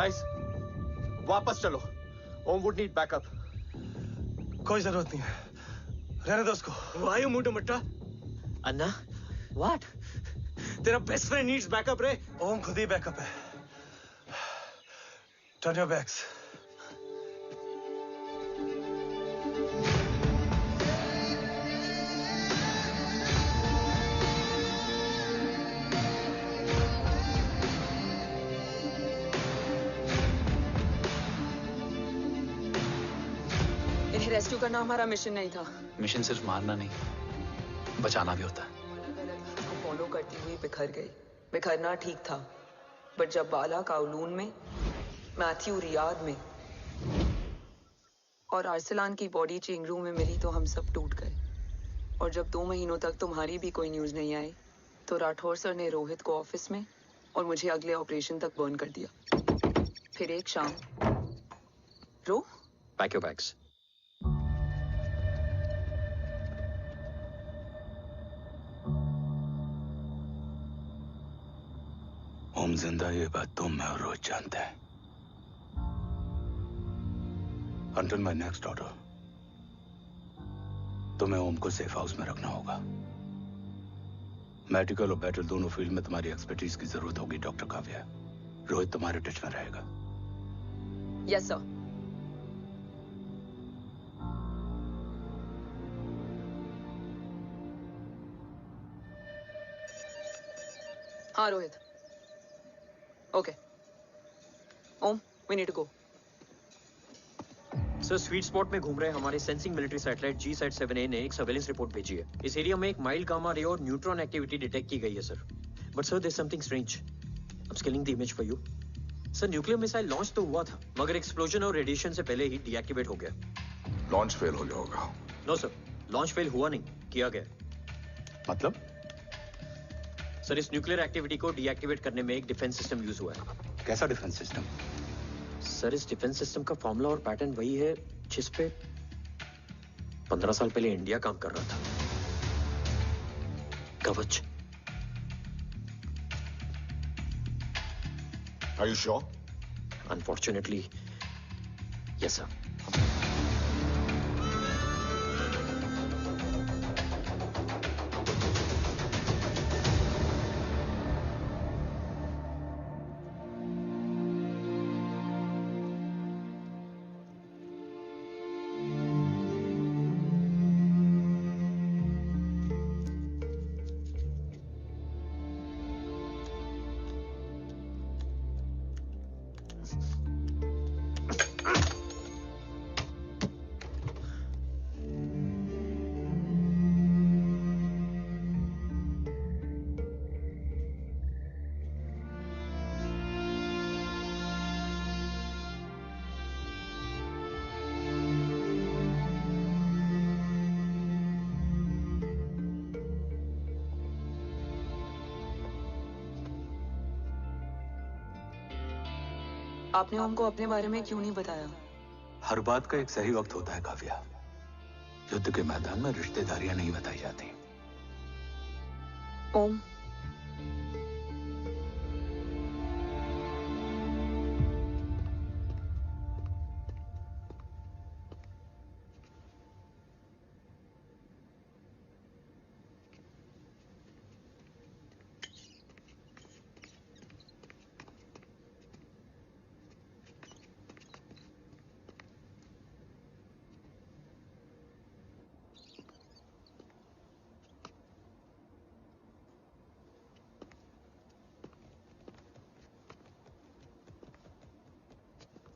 गाइस, वापस चलो। ओम वुड नीड बैकअप। कोई जरूरत नहीं है, रहने दो उसको। Why you moved to Mutta? Anna, what? तेरा बेस्ट फ्रेंड नीड्स बैकअप रे। ओम खुद ही बैकअप है। Turn your backs. इन्हें रेस्क्यू करना हमारा मिशन नहीं था। मिशन सिर्फ मारना नहीं, बचाना भी होता है। को फॉलो करती हुई बिखर गई। बिखरना ठीक था, बट जब बाला काउलून में, मैथ्यू रियाद में और अरसलान की बॉडी चेंज रूम में मिली तो हम सब टूट गए। और जब 2 महीनों तक तुम्हारी भी कोई न्यूज नहीं आई तो राठौर सर ने रोहित को ऑफिस में और मुझे अगले ऑपरेशन तक बर्न कर दिया। फिर एक शाम रो पैक योर बैग्स। ओम जिंदा, ये बात तुम मैं और रोज जानते हैं। Until my next order, तुम्हें ओम को सेफ हाउस में रखना होगा। मेडिकल और बैटल दोनों फील्ड में तुम्हारी एक्सपर्टीज की जरूरत होगी डॉक्टर काव्या। रोहित तुम्हारे टच में रहेगा। Yes sir. हाँ Rohit. Okay Om, we need to go. Sir, sweet spot में घूम रहे हमारे सेंसिंग मिलिट्री सैटेलाइट G-SAT-7A ने एक सर्वेलेंस रिपोर्ट भेजी है। इस एरिया में एक माइल्ड गामा रे और न्यूट्रॉन एक्टिविटी डिटेक्ट की गई है sir. But sir, there is something strange. I am scanning the image for you. Sir, nuclear missile launch तो हुआ था, मगर एक्सप्लोजन और रेडिएशन से पहले ही डीएक्टिवेट हो गया। लॉन्च फेल हो गया होगा। नो सर, लॉन्च फेल हुआ नहीं, किया गया। मतलब? सर, इस न्यूक्लियर एक्टिविटी को डीएक्टिवेट करने में एक डिफेंस सिस्टम यूज हुआ है। कैसा डिफेंस सिस्टम? सर, इस डिफेंस सिस्टम का फॉर्मूला और पैटर्न वही है जिस पे 15 साल पहले इंडिया काम कर रहा था। कवच। Are you sure? Unfortunately, yes sir. आपने उनको अपने बारे में क्यों नहीं बताया? हर बात का एक सही वक्त होता है काव्या। युद्ध के मैदान में रिश्तेदारियां नहीं बताई जाती। ओम,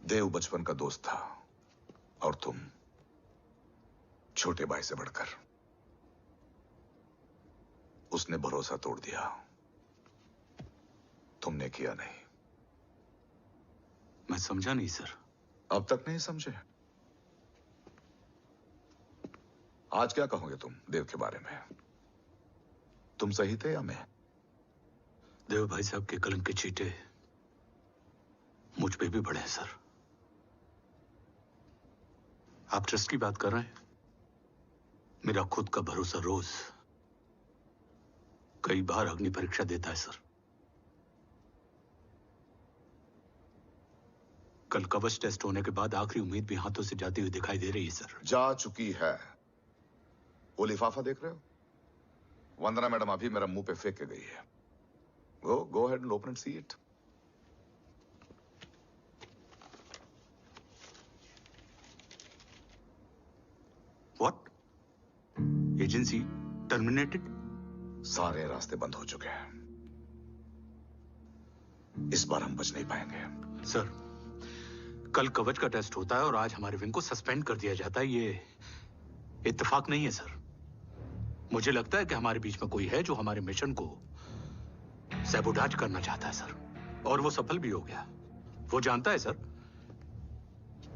देव बचपन का दोस्त था और तुम छोटे भाई से बढ़कर। उसने भरोसा तोड़ दिया, तुमने किया नहीं। मैं समझा नहीं सर। अब तक नहीं समझे? आज क्या कहोगे तुम देव के बारे में? तुम सही थे या मैं? देव भाई साहब के कलंक के चीटे मुझ पे भी पड़े हैं सर। आप ट्रस्ट की बात कर रहे हैं? मेरा खुद का भरोसा रोज कई बार अग्नि परीक्षा देता है सर। कल कवच टेस्ट होने के बाद आखिरी उम्मीद भी हाथों से जाती हुई दिखाई दे रही है सर। जा चुकी है। वो लिफाफा देख रहे हो? वंदना मैडम अभी मेरा मुंह पे फेंक के गई है। Go ahead and open and see it. What? Agency terminated? सारे रास्ते बंद हो चुके हैं। इस बार हम बच नहीं पाएंगे। सर, कल कवच का टेस्ट होता है और आज हमारे विंग को सस्पेंड कर दिया जाता है। ये इत्तेफाक नहीं है सर। मुझे लगता है कि हमारे बीच में कोई है जो हमारे मिशन को सैबोटाज करना चाहता है सर, और वो सफल भी हो गया। वो जानता है सर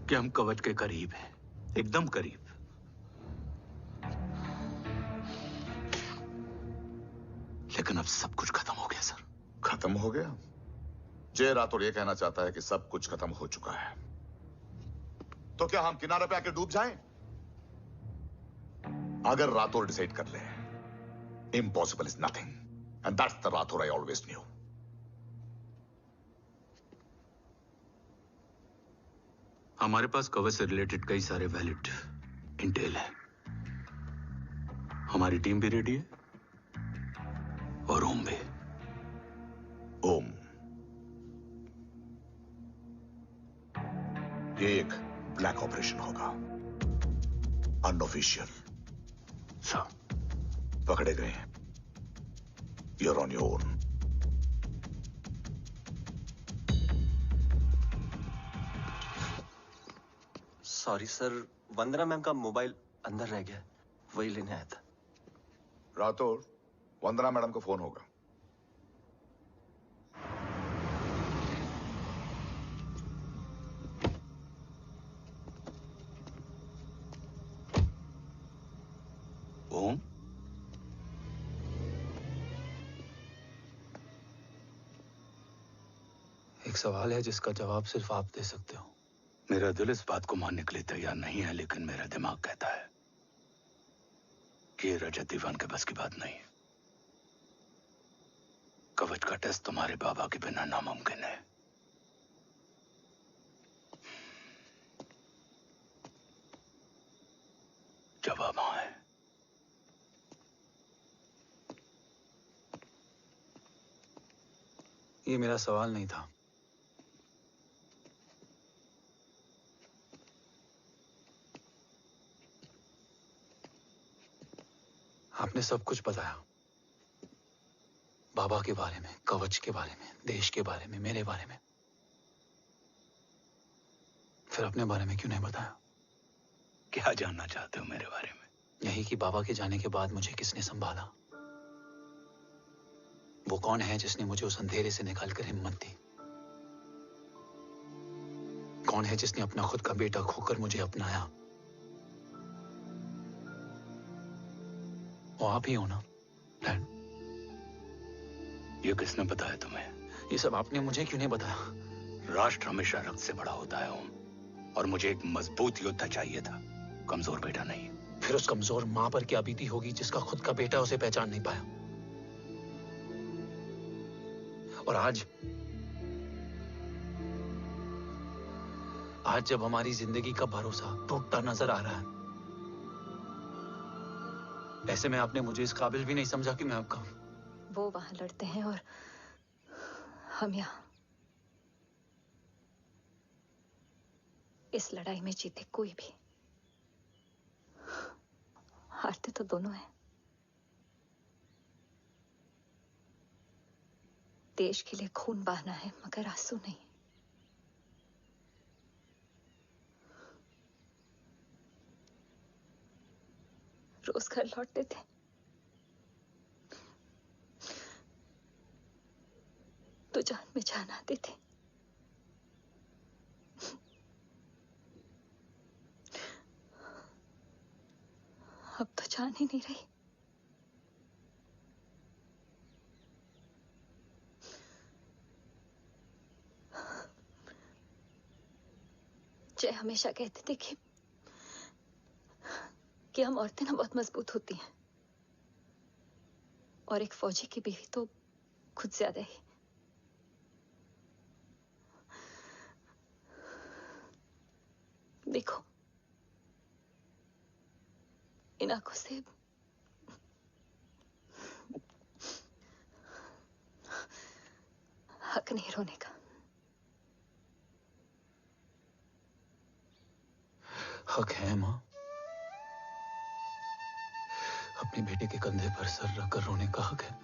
कि हम कवच के करीब हैं, एकदम करीब। लेकिन अब सब कुछ खत्म हो गया सर। खत्म हो गया? जय राठौर ये कहना चाहता है कि सब कुछ खत्म हो चुका है। तो क्या हम किनारे पे आके डूब जाएं? अगर राठौर डिसाइड कर ले, impossible is nothing, and that's the Rathore I always new. हमारे पास कवच से रिलेटेड कई सारे वैलिड इंटेल है। हमारी टीम भी रेडी है और ओम भी। ओम, ये एक ब्लैक ऑपरेशन होगा, अनऑफिशियल। सर, पकड़े गए, you're on your own. Sorry sir, Vandana ma'am का मोबाइल अंदर रह गया, वही लेने आया था। राठौर, वंदना मैडम को फोन होगा। ओम, एक सवाल है जिसका जवाब सिर्फ आप दे सकते हो। मेरा दिल इस बात को मानने के लिए तैयार नहीं है, लेकिन मेरा दिमाग कहता है कि ये रजत दीवान के बस की बात नहीं है। कवच का टेस्ट तुम्हारे बाबा के बिना नामुमकिन है। जवाब हाँ है। ये मेरा सवाल नहीं था। आपने सब कुछ बताया, बाबा के बारे में, कवच के बारे में, देश के बारे में, मेरे बारे में। फिर अपने बारे में क्यों नहीं बताया? क्या जानना चाहते हो मेरे बारे में? यही कि बाबा के जाने के बाद मुझे किसने संभाला? वो कौन है जिसने मुझे उस अंधेरे से निकालकर हिम्मत दी? कौन है जिसने अपना खुद का बेटा खोकर मुझे अपनाया? वो आप ही हो ना, डैड? ये किसने बताया तुम्हें? ये सब आपने मुझे क्यों नहीं बताया? राष्ट्र हमेशा रक्त से बड़ा होता है ओम, और मुझे एक मजबूत योद्धा चाहिए था, कमजोर बेटा नहीं। फिर उस कमजोर मां पर क्या बीती होगी जिसका खुद का बेटा उसे पहचान नहीं पाया? और आज जब हमारी जिंदगी का भरोसा टूटता नजर आ रहा है, ऐसे में आपने मुझे इस काबिल भी नहीं समझा कि मैं आपका। वो वहां लड़ते हैं और हम यहाँ। इस लड़ाई में जीते कोई भी, हारते तो दोनों हैं। देश के लिए खून बहाना है, मगर आंसू नहीं। रोज घर लौटते थे, तो जान में जान आते थे। अब तो जान ही नहीं रही। जय हमेशा कहते थे कि हम औरतें ना बहुत मजबूत होती हैं, और एक फौजी की बीवी तो खुद ज्यादा ही। देखो, इन आंखों से हक नहीं रोने का। हक है माँ, अपने बेटे के कंधे पर सर रखकर रोने का हक है।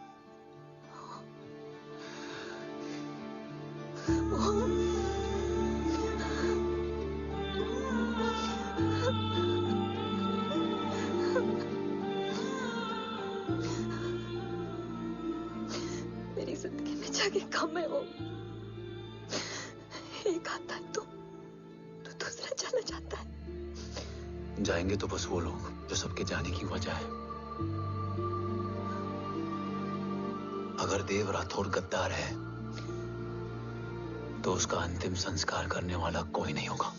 मेरी जिंदगी में जगह कम है वो, एक आता है तो दूसरा चला जाता है। जाएंगे तो बस वो लोग जो सबके जाने की वजह है। अगर देव राठौर गद्दार है तो उसका अंतिम संस्कार करने वाला कोई नहीं होगा।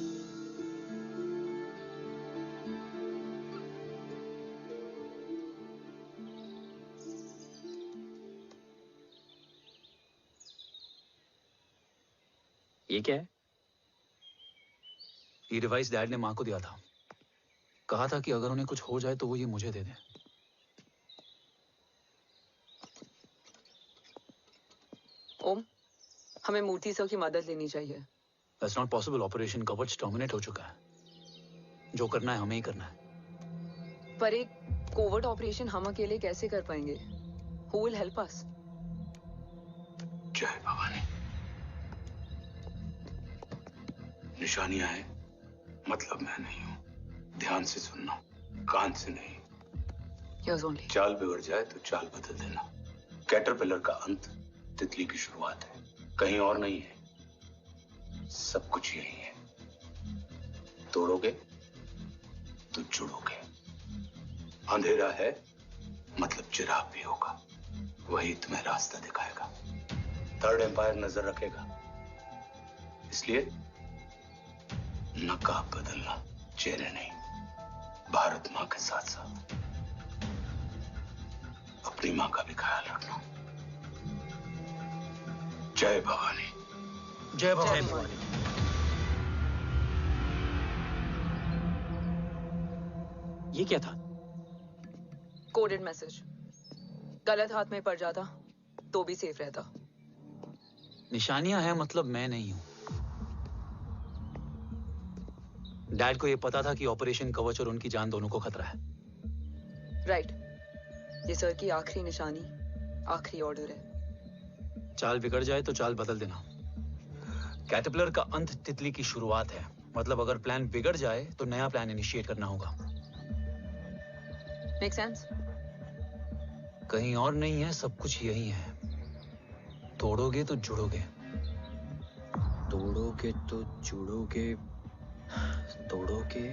ये क्या है? ये डिवाइस डैड ने मां को दिया था। कहा था कि अगर उन्हें कुछ हो जाए तो वो ये मुझे दे दें। ओम, हमें मूर्ति सर की मदद लेनी चाहिए। That's not possible. ऑपरेशन कवच टर्मिनेट हो चुका है। जो करना है हमें ही करना है। पर एक कोवर्ट ऑपरेशन हम अकेले कैसे कर पाएंगे? Who will help us? जय भवानी। निशानियां हैं, मतलब मैं नहीं हूं। ध्यान से सुनना, कान से नहीं। Here's only. चाल बिगड़ जाए तो चाल बदल देना। कैटरपिलर का अंत तितली की शुरुआत है, कहीं और नहीं है। सब कुछ यही है। तोड़ोगे तो जुड़ोगे। अंधेरा है मतलब चिराग भी होगा, वही तुम्हें रास्ता दिखाएगा। थर्ड एम्पायर नजर रखेगा, इसलिए नकाब बदलना, चेहरे नहीं। भारत माँ के साथ साथ अपनी माँ का भी ख्याल रखना। जय भवानी। जय भवानी। ये क्या था? Coded message. गलत हाथ में पड़ जाता तो भी सेफ रहता। निशानियां हैं मतलब मैं नहीं हूं। डैड को यह पता था कि ऑपरेशन कवच और उनकी जान दोनों को खतरा है। राइट। ये सर की आखिरी निशानी, आखिरी ऑर्डर है। चाल बिगड़ जाए तो चाल बदल देना। कैटरपिलर का अंत तितली की शुरुआत है, मतलब अगर प्लान बिगड़ जाए तो नया प्लान इनिशिएट करना होगा। Make sense? कहीं और नहीं है, सब कुछ यही है। तोड़ोगे तो जुड़ोगे। तोड़ोगे तो जुड़ोगे। तोड़ोगे।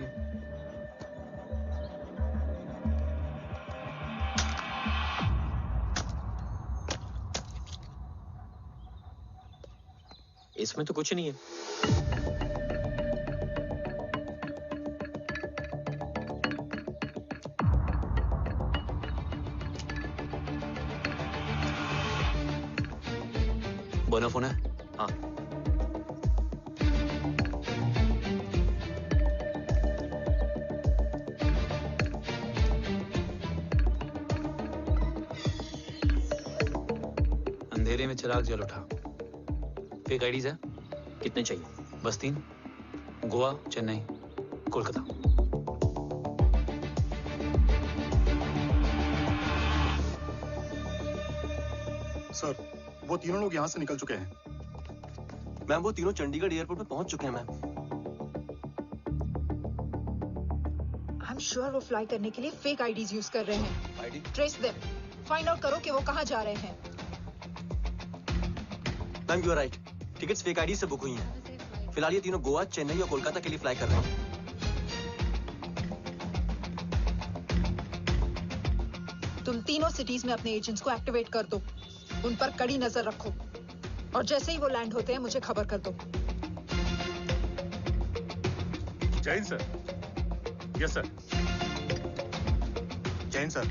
इसमें तो कुछ नहीं है। बना फोन है? हाँ। अंधेरे में चिराग जल उठा। फेक आईडीज है? कितने चाहिए? बस 3। गोवा, चेन्नई, कोलकाता। सर, वो तीनों लोग यहाँ से निकल चुके हैं। मैम, वो तीनों चंडीगढ़ एयरपोर्ट पे पहुंच चुके हैं मैम। आई एम श्योर वो फ्लाई करने के लिए फेक आईडीज यूज कर रहे हैं। ID? Trace them. Find out करो कि वो कहाँ जा रहे हैं। Ma'am, you are right. Tickets fake ID से बुक हुई हैं। फिलहाल ये तीनों गोवा, चेन्नई और कोलकाता के लिए फ्लाई कर रहे हैं। तुम तीनों सिटीज में अपने एजेंट्स को एक्टिवेट कर दो। उन पर कड़ी नजर रखो और जैसे ही वो लैंड होते हैं मुझे खबर कर दो। Jain sir. Yes sir. Jain sir.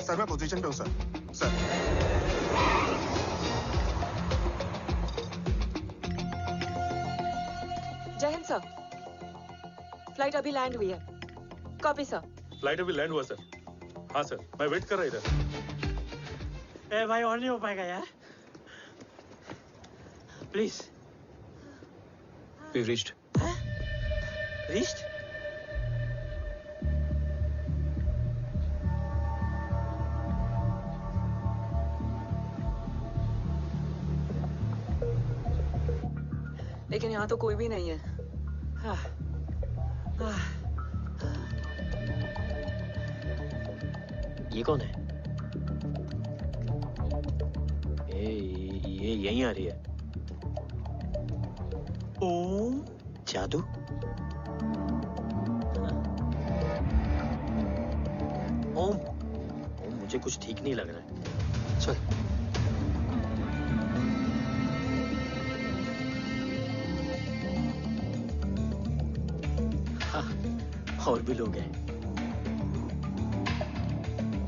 Sir मैं पोजीशन पे हूँ सर। सर। जय हिंद सर। फ्लाइट अभी लैंड हुई है। Copy sir. फ्लाइट अभी लैंड हुआ सर। हाँ सर, मैं वेट कर रहा इधर। ए भाई और नहीं हो पाएगा यार, प्लीज। We've reached. Reached? लेकिन यहाँ तो कोई भी नहीं है। ये कौन है? ये यहीं आ रही है। ओम जादू? ओम मुझे कुछ ठीक नहीं लग रहा है। चल। हाँ, और भी लोग हैं।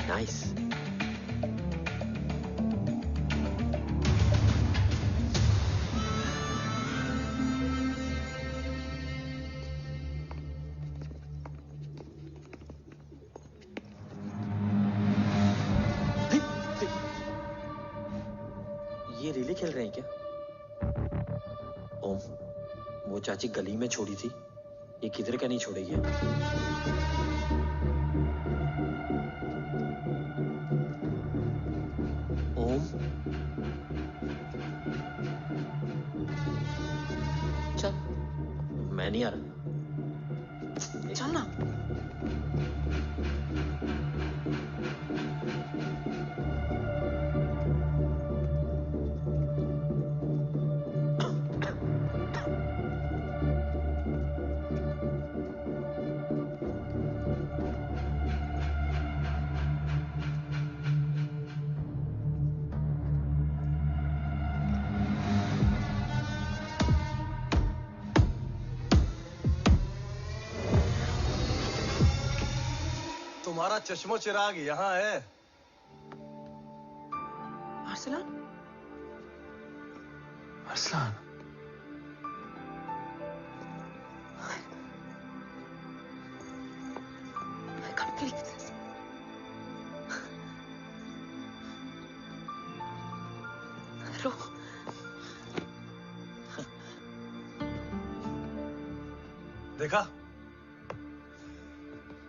नाइस। ये रिले खेल रहे हैं क्या? ओम, वो चाची गली में छोड़ी थी, ये किधर का नहीं छोड़ेगी। ओम, चल, मैं नहीं आ रहा। चल ना। तुम्हारा चश्मो चिराग यहाँ है। Arsalan? Arsalan, I can't believe this. रो। देखा,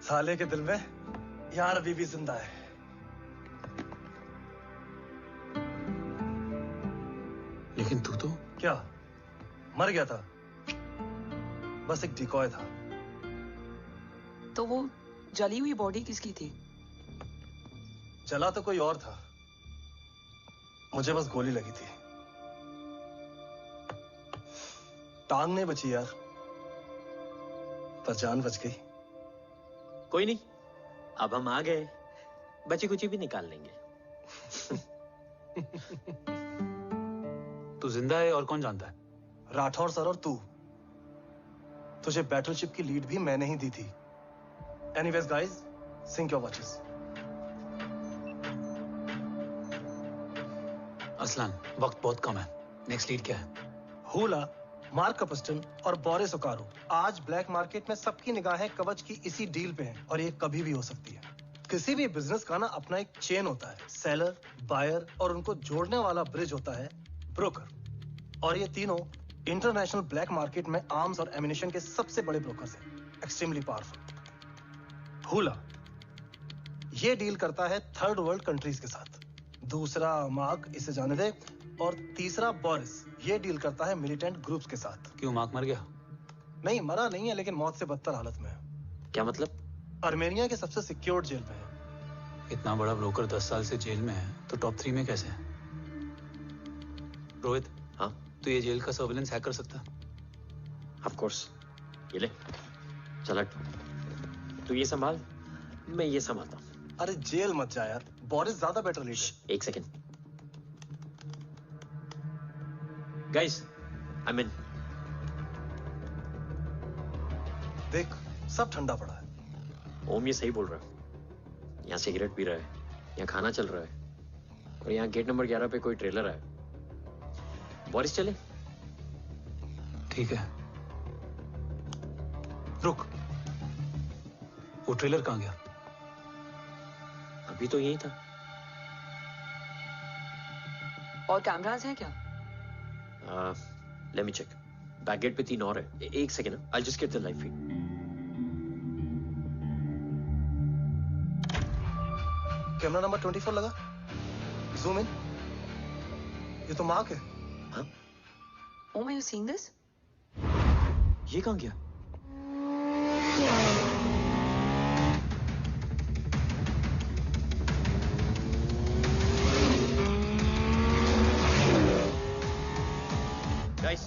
साले के दिल में यार अभी भी जिंदा है। लेकिन तू तो क्या मर गया था? बस एक डिकॉय था। तो वो जली हुई बॉडी किसकी थी? चला तो कोई और था, मुझे बस गोली लगी थी। टांग नहीं बची यार, पर जान बच गई। कोई नहीं, अब हम आ गए, बची कुची भी निकाल लेंगे। तू जिंदा है और कौन जानता है? राठौर सर और तू। तुझे बैटलशिप की लीड भी मैंने ही दी थी। Anyways guys, sync your watches. Arsalan, वक्त बहुत कम है। नेक्स्ट लीड क्या है? हुला, मार्क कपस्टन और बोरिस ओकारो। आज ब्लैक मार्केट में सबकी निगाहें कवच की इसी डील पे हैं और ये कभी भी हो सकती है। किसी भी बिजनेस का ना अपना एक चेन होता है, सेलर, बायर और उनको जोड़ने वाला ब्रिज होता है ब्रोकर। और ये तीनों इंटरनेशनल ब्लैक मार्केट में आर्म्स और एमिनेशन के सबसे बड़े ब्रोकर्स हैं, एक्सट्रीमली पावरफुल। हुला ये डील करता है थर्ड वर्ल्ड कंट्रीज के साथ। दूसरा मार्क, इसे जाने दे। और तीसरा बोरिस, ये डील करता है मिलिटेंट ग्रुप्स के साथ। क्यों, मार्क मर गया? नहीं, मरा नहीं है, लेकिन मौत से बदतर हालत में है। क्या मतलब? आर्मेनिया के सबसे सिक्योर्ड जेल में है। इतना बड़ा ब्रोकर 10 साल से जेल में है, तो टॉप 3 में कैसे है? रोहित, हाँ? तू ये जेल का सर्विलेंस हैक कर सकता? Of course. ये ले, चल हट। तू ये संभाल, मैं ये संभालता हूँ। अरे जेल मत जा यार, बोरिस ज्यादा बेटर लीडर। एक सेकेंड। गाइस, आई इन। देख, सब ठंडा पड़ा है। ओम ये सही बोल रहा है। यहाँ सिगरेट पी रहा है, यहाँ खाना चल रहा है, और यहाँ गेट नंबर 11 पे कोई ट्रेलर है। बोरिस चले? ठीक है। रुक, वो ट्रेलर कहाँ गया? अभी तो यही था। और कैमरास हैं क्या? Let me check. Back gate पे 3 और है। एक second, I just get the live feed. Camera number 24 लगा। Zoom in. ये तो मार्क है। हाँ? Oh, are you seeing this? ये कहाँ गया? Guys,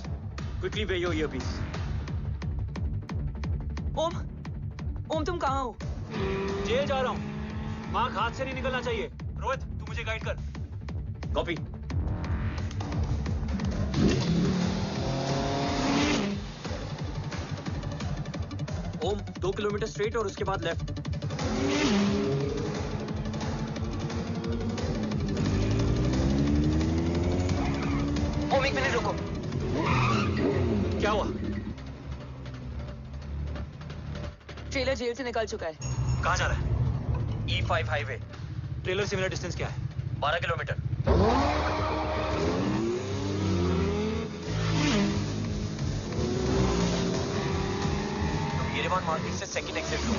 quickly wear your earpiece. ओम तुम कहाँ हो? जेल जा रहा हूँ। मार्क हाथ से नहीं निकलना चाहिए। रोहित, तू मुझे गाइड कर। कॉपी। ओम 2 किलोमीटर स्ट्रेट और उसके बाद लेफ्ट। ओम 1 मिनट रुको। क्या हुआ? ट्रेलर जेल से निकल चुका है। कहाँ जा रहा है? E5 highway. ट्रेलर से मेरा डिस्टेंस क्या है? 12 किलोमीटर। येरेवान मार्केट से सेकंड एग्जिट लो।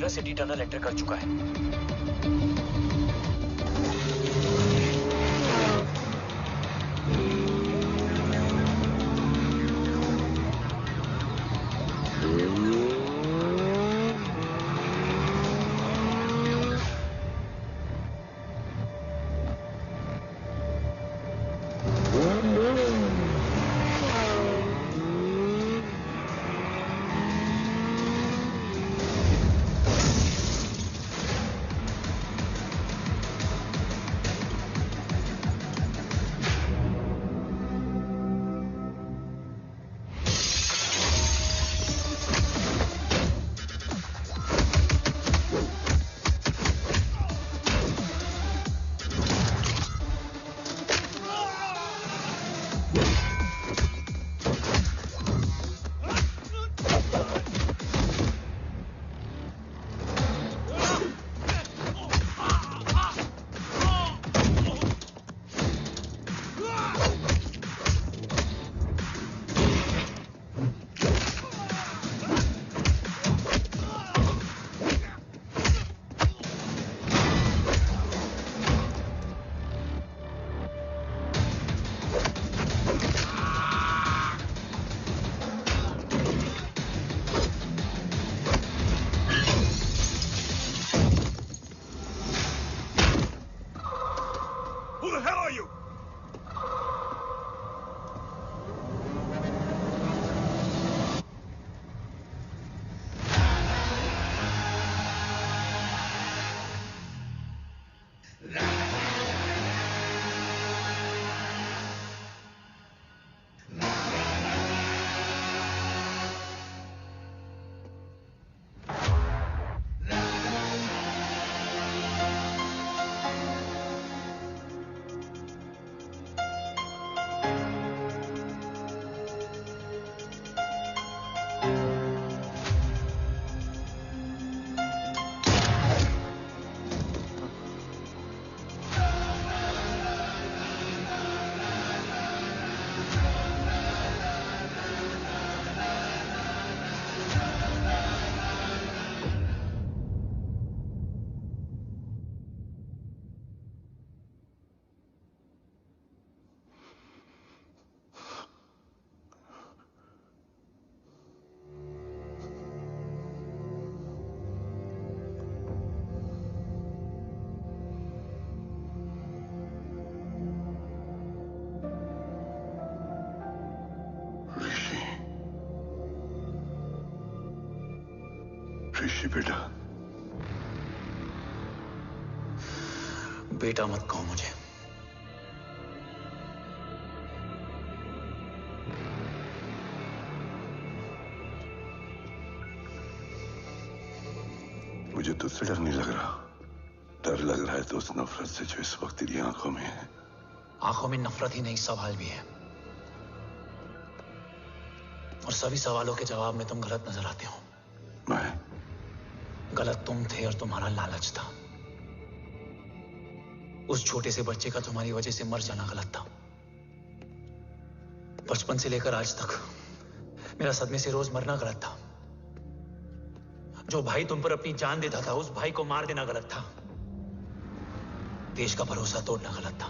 सिटी टनल एंटर कर चुका है। ऋषि बेटा, बेटा मत कहो मुझे। मुझे तुझसे डर नहीं लग रहा, डर लग रहा है तो उस नफरत से जो इस वक्त तेरी आंखों में है। आंखों में नफरत ही नहीं, सवाल भी है, और सभी सवालों के जवाब में तुम गलत नजर आते हो। मैं गलत तुम थे और तुम्हारा लालच था। उस छोटे से बच्चे का तुम्हारी वजह से मर जाना गलत था। बचपन से लेकर आज तक मेरा सदमे से रोज मरना गलत था। जो भाई तुम पर अपनी जान देता था, उस भाई को मार देना गलत था। देश का भरोसा तोड़ना गलत था।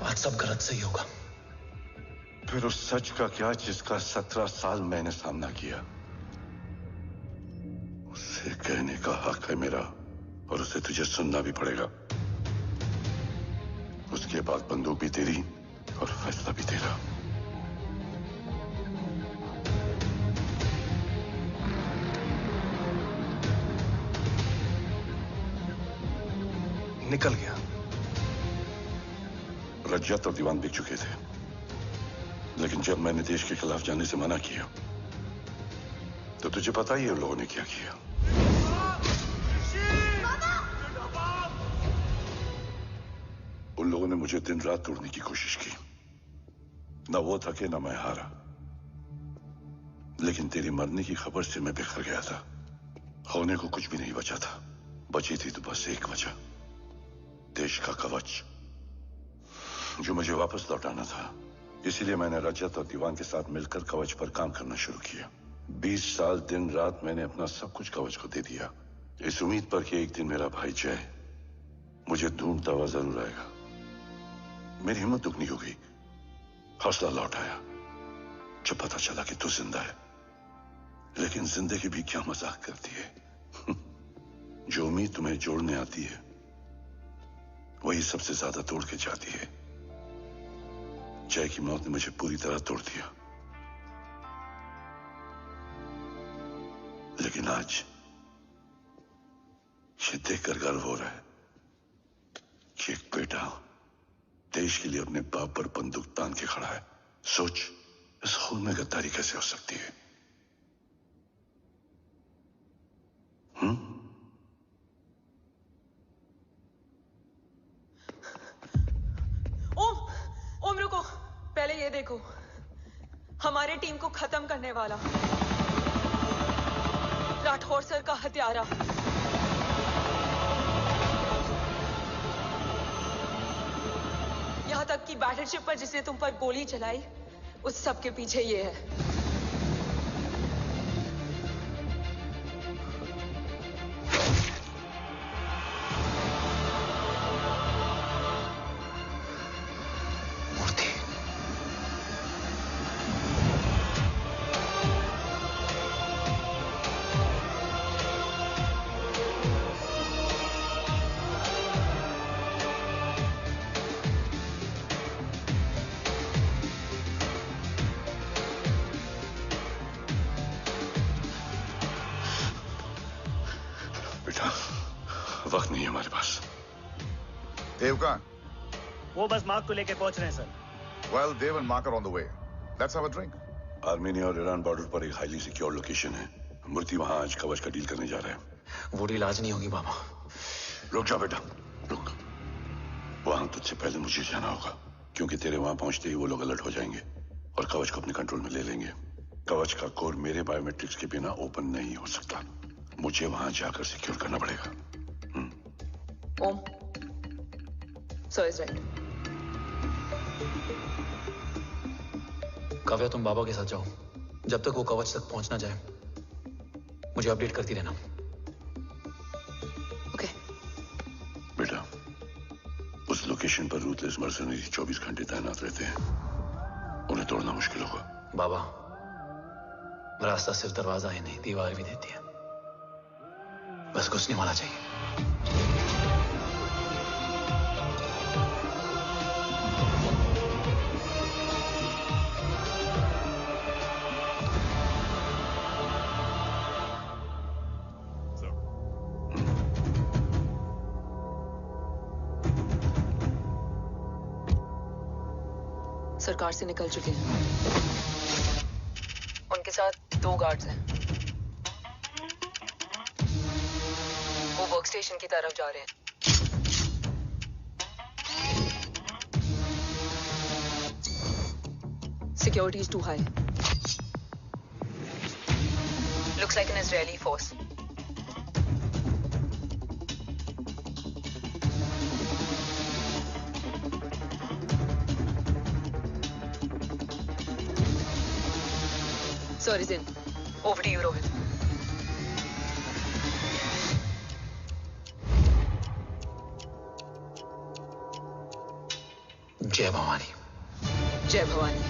आज सब गलत सही होगा। फिर उस सच का क्या जिसका 17 साल मैंने सामना किया? उसे कहने का हक है मेरा, और उसे तुझे सुनना भी पड़ेगा। उसके बाद बंदूक भी तेरी और फैसला भी तेरा। निकल गया। रज्जत और दीवान बिक चुके थे, लेकिन जब मैंने देश के खिलाफ जाने से मना किया तो तुझे पता ही है उन लोगों ने क्या किया। उन लोगों ने मुझे दिन रात तोड़ने की कोशिश की। ना वो थके ना मैं हारा, लेकिन तेरी मरने की खबर से मैं बिखर गया था। होने को कुछ भी नहीं बचा था। बची थी तो बस एक वजह, देश का कवच, जो मुझे वापस लौटाना था। इसीलिए मैंने रजत और दीवान के साथ मिलकर कवच पर काम करना शुरू किया। 20 साल दिन रात मैंने अपना सब कुछ कवच को दे दिया, इस उम्मीद पर कि एक दिन मेरा भाई जय मुझे ढूंढता हुआ जरूर आएगा। मेरी हिम्मत दुगनी हो गई, हौसला लौट आया जब पता चला कि तू जिंदा है। लेकिन जिंदगी भी क्या मजाक करती है। जो उम्मीद तुम्हें जोड़ने आती है वही सबसे ज्यादा तोड़ के जाती है। जय की मौत ने मुझे पूरी तरह तोड़ दिया, लेकिन आज ये देखकर गर्व हो रहा है कि एक बेटा देश के लिए अपने बाप पर बंदूक तान के खड़ा है। सोच, इस खून में गद्दारी कैसे हो सकती है? ओम रुको, पहले ये देखो, हमारे टीम को खत्म करने वाला राठौर सर का हत्यारा। यहां तक कि बैटलशिप पर जिसने तुम पर गोली चलाई, उस सब के पीछे ये है। वक्त नहीं है हमारे पास। देव कहाँ? वो बस मार्क को लेके पहुंच रहे हैं sir. Well, Dev and Mark are on the way. Let's have a drink. Armenia और ईरान बॉर्डर पर एक हाईली सिक्योर लोकेशन है। मूर्ति वहां आज कवच का डील करने जा रहे हैं। वो डील आज नहीं होगी बाबा। रुक जा बेटा, रुक। वहां तुझसे पहले मुझे जाना होगा, क्योंकि तेरे वहां पहुंचते ही वो लोग अलर्ट हो जाएंगे और कवच को अपने कंट्रोल में ले लेंगे। कवच का कोड मेरे बायोमेट्रिक्स के बिना ओपन नहीं हो सकता। मुझे वहां जाकर सिक्योर करना पड़ेगा। ओम, सर इज राइट। काव्या, तुम बाबा के साथ जाओ। जब तक वो कवच तक पहुंच ना जाए मुझे अपडेट करती रहना। ओके। बेटा, उस लोकेशन पर रूथलेस मर्सनरी 24 घंटे तैनात रहते हैं। उन्हें तोड़ना मुश्किल होगा। बाबा, रास्ता सिर्फ दरवाजा ही नहीं, दीवार भी देती है। बस घुसने वाला चाहिए। सरकार से निकल चुके हैं। उनके साथ 2 गार्ड्स हैं। वो वर्क स्टेशन की तरफ जा रहे हैं। Security is too high. Looks like an Israeli force. Sir is in. Over to you, Rohit. जय भवानी। जय भवानी।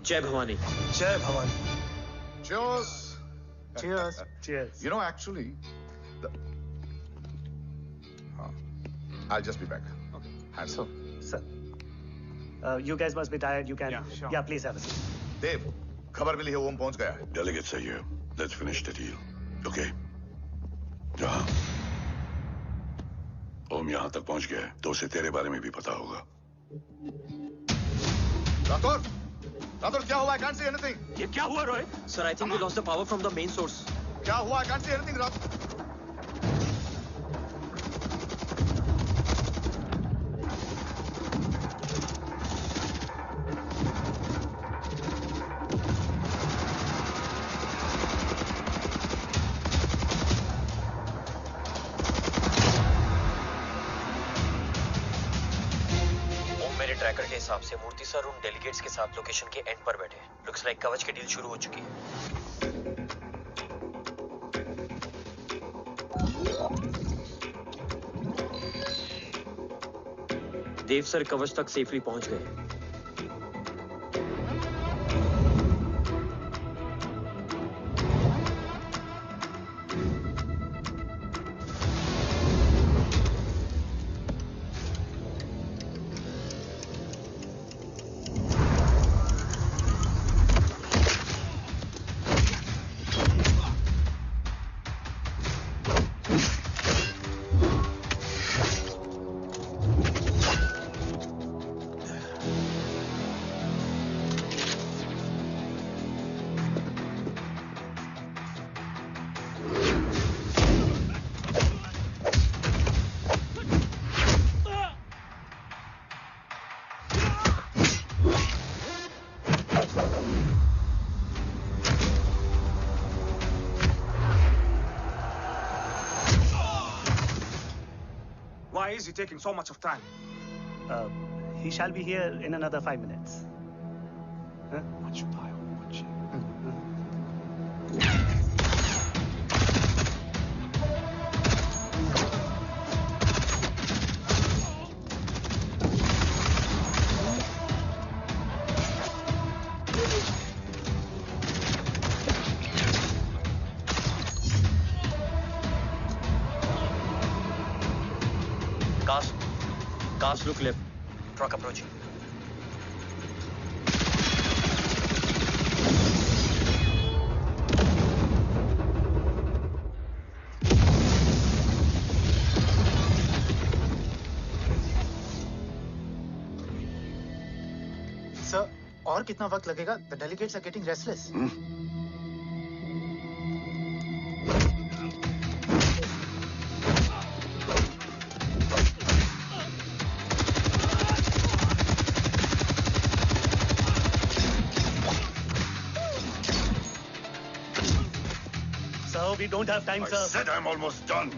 जय भवानी। जय Bhavani. Cheers. Cheers. Cheers. You know, actually, I'll just be back. Okay. So, sir, you guys must be tired. You can, yeah, please have a seat. देव, खबर मिली है ओम पहुंच गया है। Delegates are here. Let's finish the deal. Okay? जहाँ ओम यहाँ तक पहुंच गया है, तो उसे तेरे बारे में भी पता होगा। राठौर, राठौर क्या हुआ? I can't see anything. ये क्या हुआ Rohit? Sir, I think we lost the power from the main source. क्या हुआ? I can't see anything, Rathore. Tracker के हिसाब से मूर्ति सर उन डेलीगेट्स के साथ लोकेशन के एंड पर बैठे हैं। लुक्स लाइक कवच की डील शुरू हो चुकी है। देव सर कवच तक सेफली पहुंच गए। Why is he taking so much of time? He shall be here in another 5 minutes. Huh? Much fire, much. Cast look left. Truck approaching. Sir, और कितना वक्त लगेगा? The delegates are getting restless. We don't have time, sir. I said I'm almost done.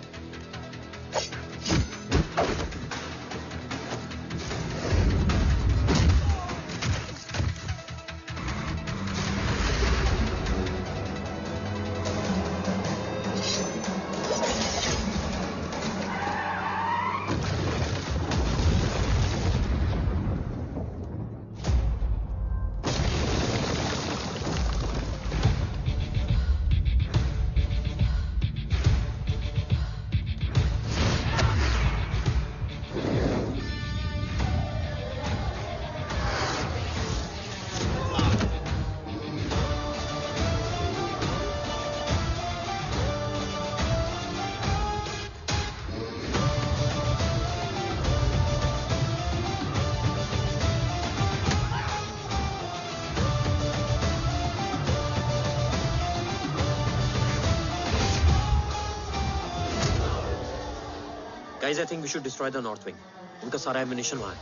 Guys, I think we should destroy the north wing. उनका सारा ammunition वहाँ है.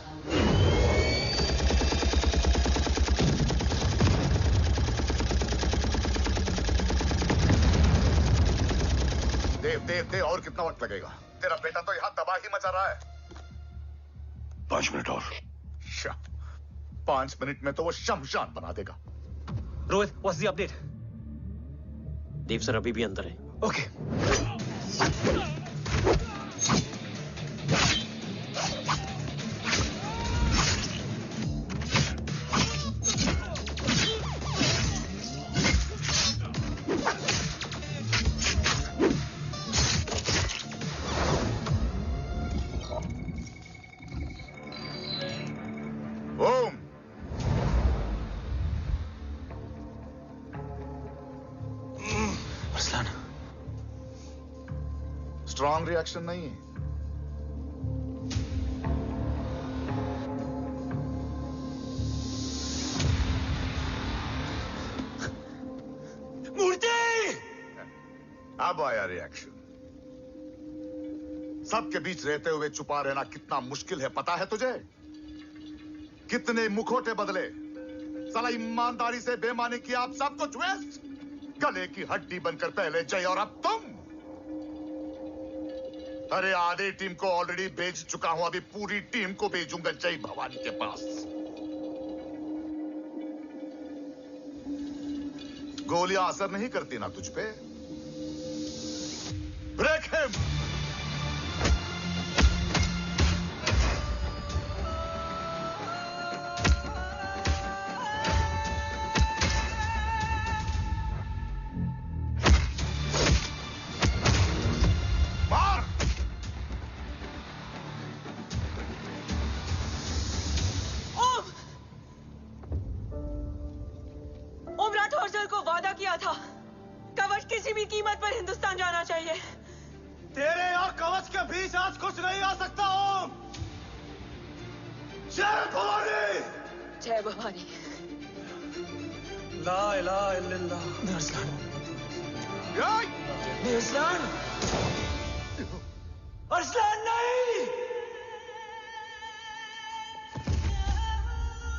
देव और कितना वक्त लगेगा? तेरा बेटा तो यहाँ तबाही मचा रहा है. 5 मिनट और. 5 मिनट में तो वो शमशान बना देगा. Rohit, what's the update? Dev sir अभी भी अंदर है. Okay. स्ट्रॉन्ग रिएक्शन नहीं है. मूर्ति! अब आया रिएक्शन. सबके बीच रहते हुए छुपा रहना कितना मुश्किल है पता है तुझे? कितने मुखौटे बदले. साला ईमानदारी से बेमानी किया आप सब कुछ वेस्ट. गले की हड्डी बनकर पहले जय और अब तुम. अरे आधे टीम को ऑलरेडी भेज चुका हूं. अभी पूरी टीम को भेजूंगा जय भवानी के पास. गोलियां असर नहीं करती ना तुझ पे. Break him.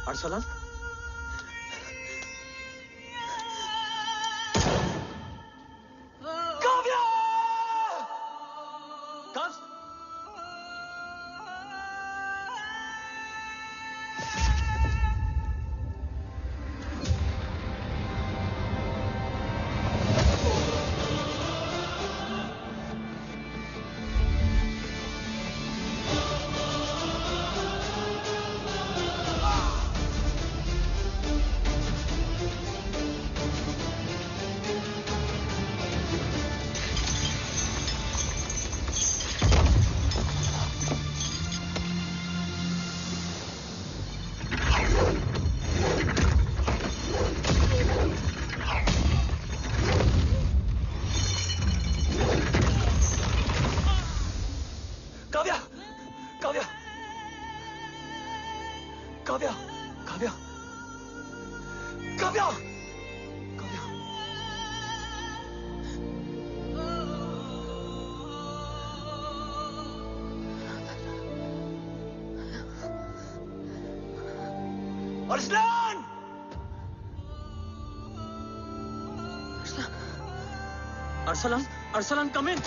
अरसलान? काव्या! कब? Arsalan, come in.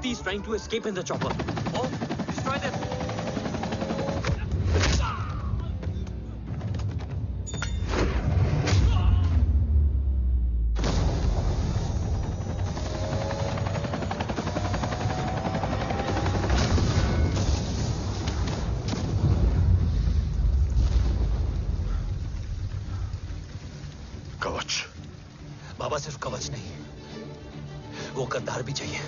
Shakti is trying to escape in the chopper. Oh, destroy them. बाबा सिर्फ कवच नहीं, वो गद्दार भी चाहिए।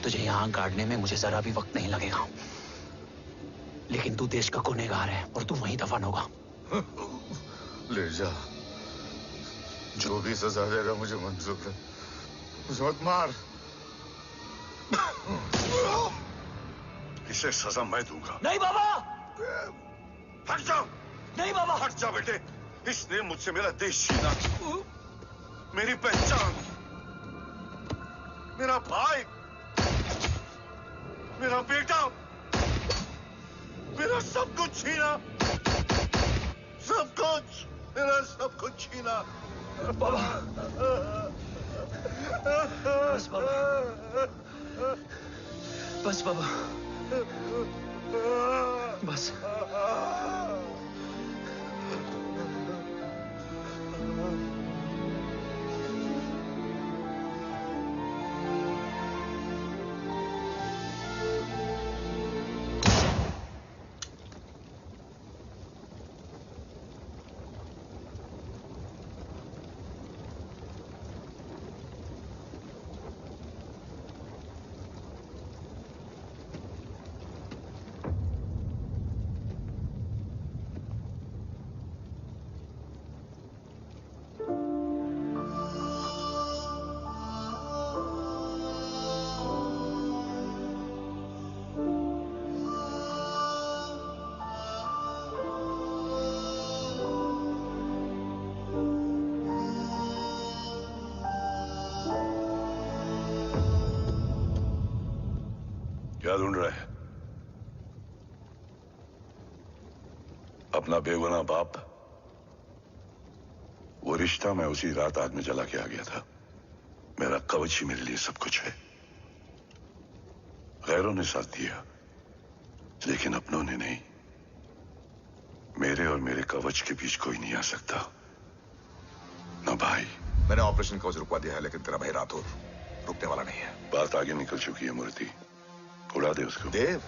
तुझे यहां गाड़ने में मुझे जरा भी वक्त नहीं लगेगा, लेकिन तू देश का गुनहगार है और तू वहीं दफन होगा। ले जा, जो भी सजा देगा मुझे मंजूर है, मुझे मत मार। इसे सजा मैं दूंगा। नहीं बाबा, हट जाओ। नहीं बाबा, हट जा बेटे। इसने मुझसे मेरा देश छीना, मेरी पहचान, मेरा भाई, मेरा बेटा, मेरा सब कुछ छीना, सब कुछ, मेरा सब कुछ छीना। बाबा, बस बाबा, बस बाबा, बस। क्या ढूंढ रहा है? अपना बेगुनाह बाप। वो रिश्ता मैं उसी रात आग में जला के आ गया था। मेरा कवच ही मेरे लिए सब कुछ है। गैरों ने साथ दिया, लेकिन अपनों ने नहीं। मेरे और मेरे कवच के बीच कोई नहीं आ सकता। ना भाई। मैंने ऑपरेशन कवच रुकवा दिया है, लेकिन तेरा भाई राठौर रुकने वाला नहीं है। बात आगे निकल चुकी है मूर्ति, उड़ा दे उसको। देव,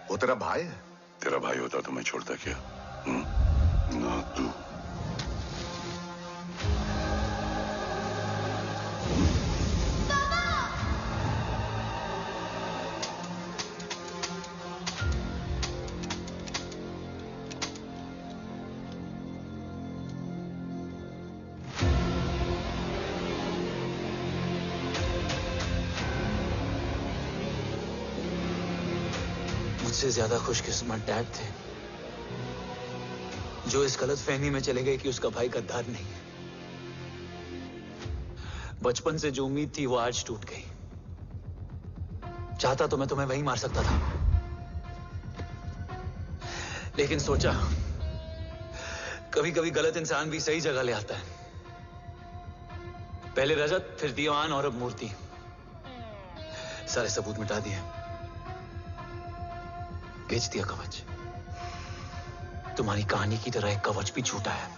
वो तेरा भाई है। तेरा भाई होता तो मैं छोड़ता क्या? ना तू। मुझसे ज्यादा खुशकिस्मत डैड थे, जो इस गलतफहमी में चले गए कि उसका भाई गद्दार नहीं है। बचपन से जो उम्मीद थी वो आज टूट गई। चाहता तो मैं तुम्हें वहीं मार सकता था, लेकिन सोचा कभी कभी गलत इंसान भी सही जगह ले आता है। पहले रजत, फिर दीवान और अब मूर्ति। सारे सबूत मिटा दिए, बेच दिया कवच। तुम्हारी कहानी की तरह एक कवच भी छूटा है,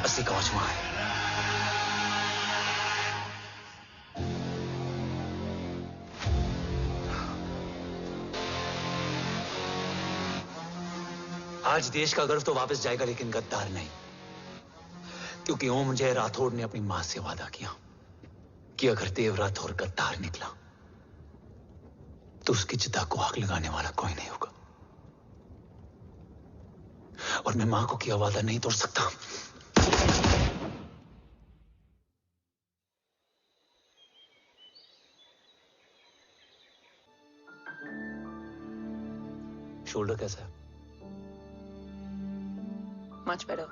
असली कवच वहां है। आज देश का गर्व तो वापस जाएगा, लेकिन गद्दार नहीं, क्योंकि ओम जय राठौड़ ने अपनी मां से वादा किया कि अगर देव राठौड़ गद्दार निकला तो उसकी चिता को आग लगाने वाला कोई नहीं होगा। और मैं मां को किया वादा नहीं तोड़ सकता। शोल्डर कैसा है? Much better.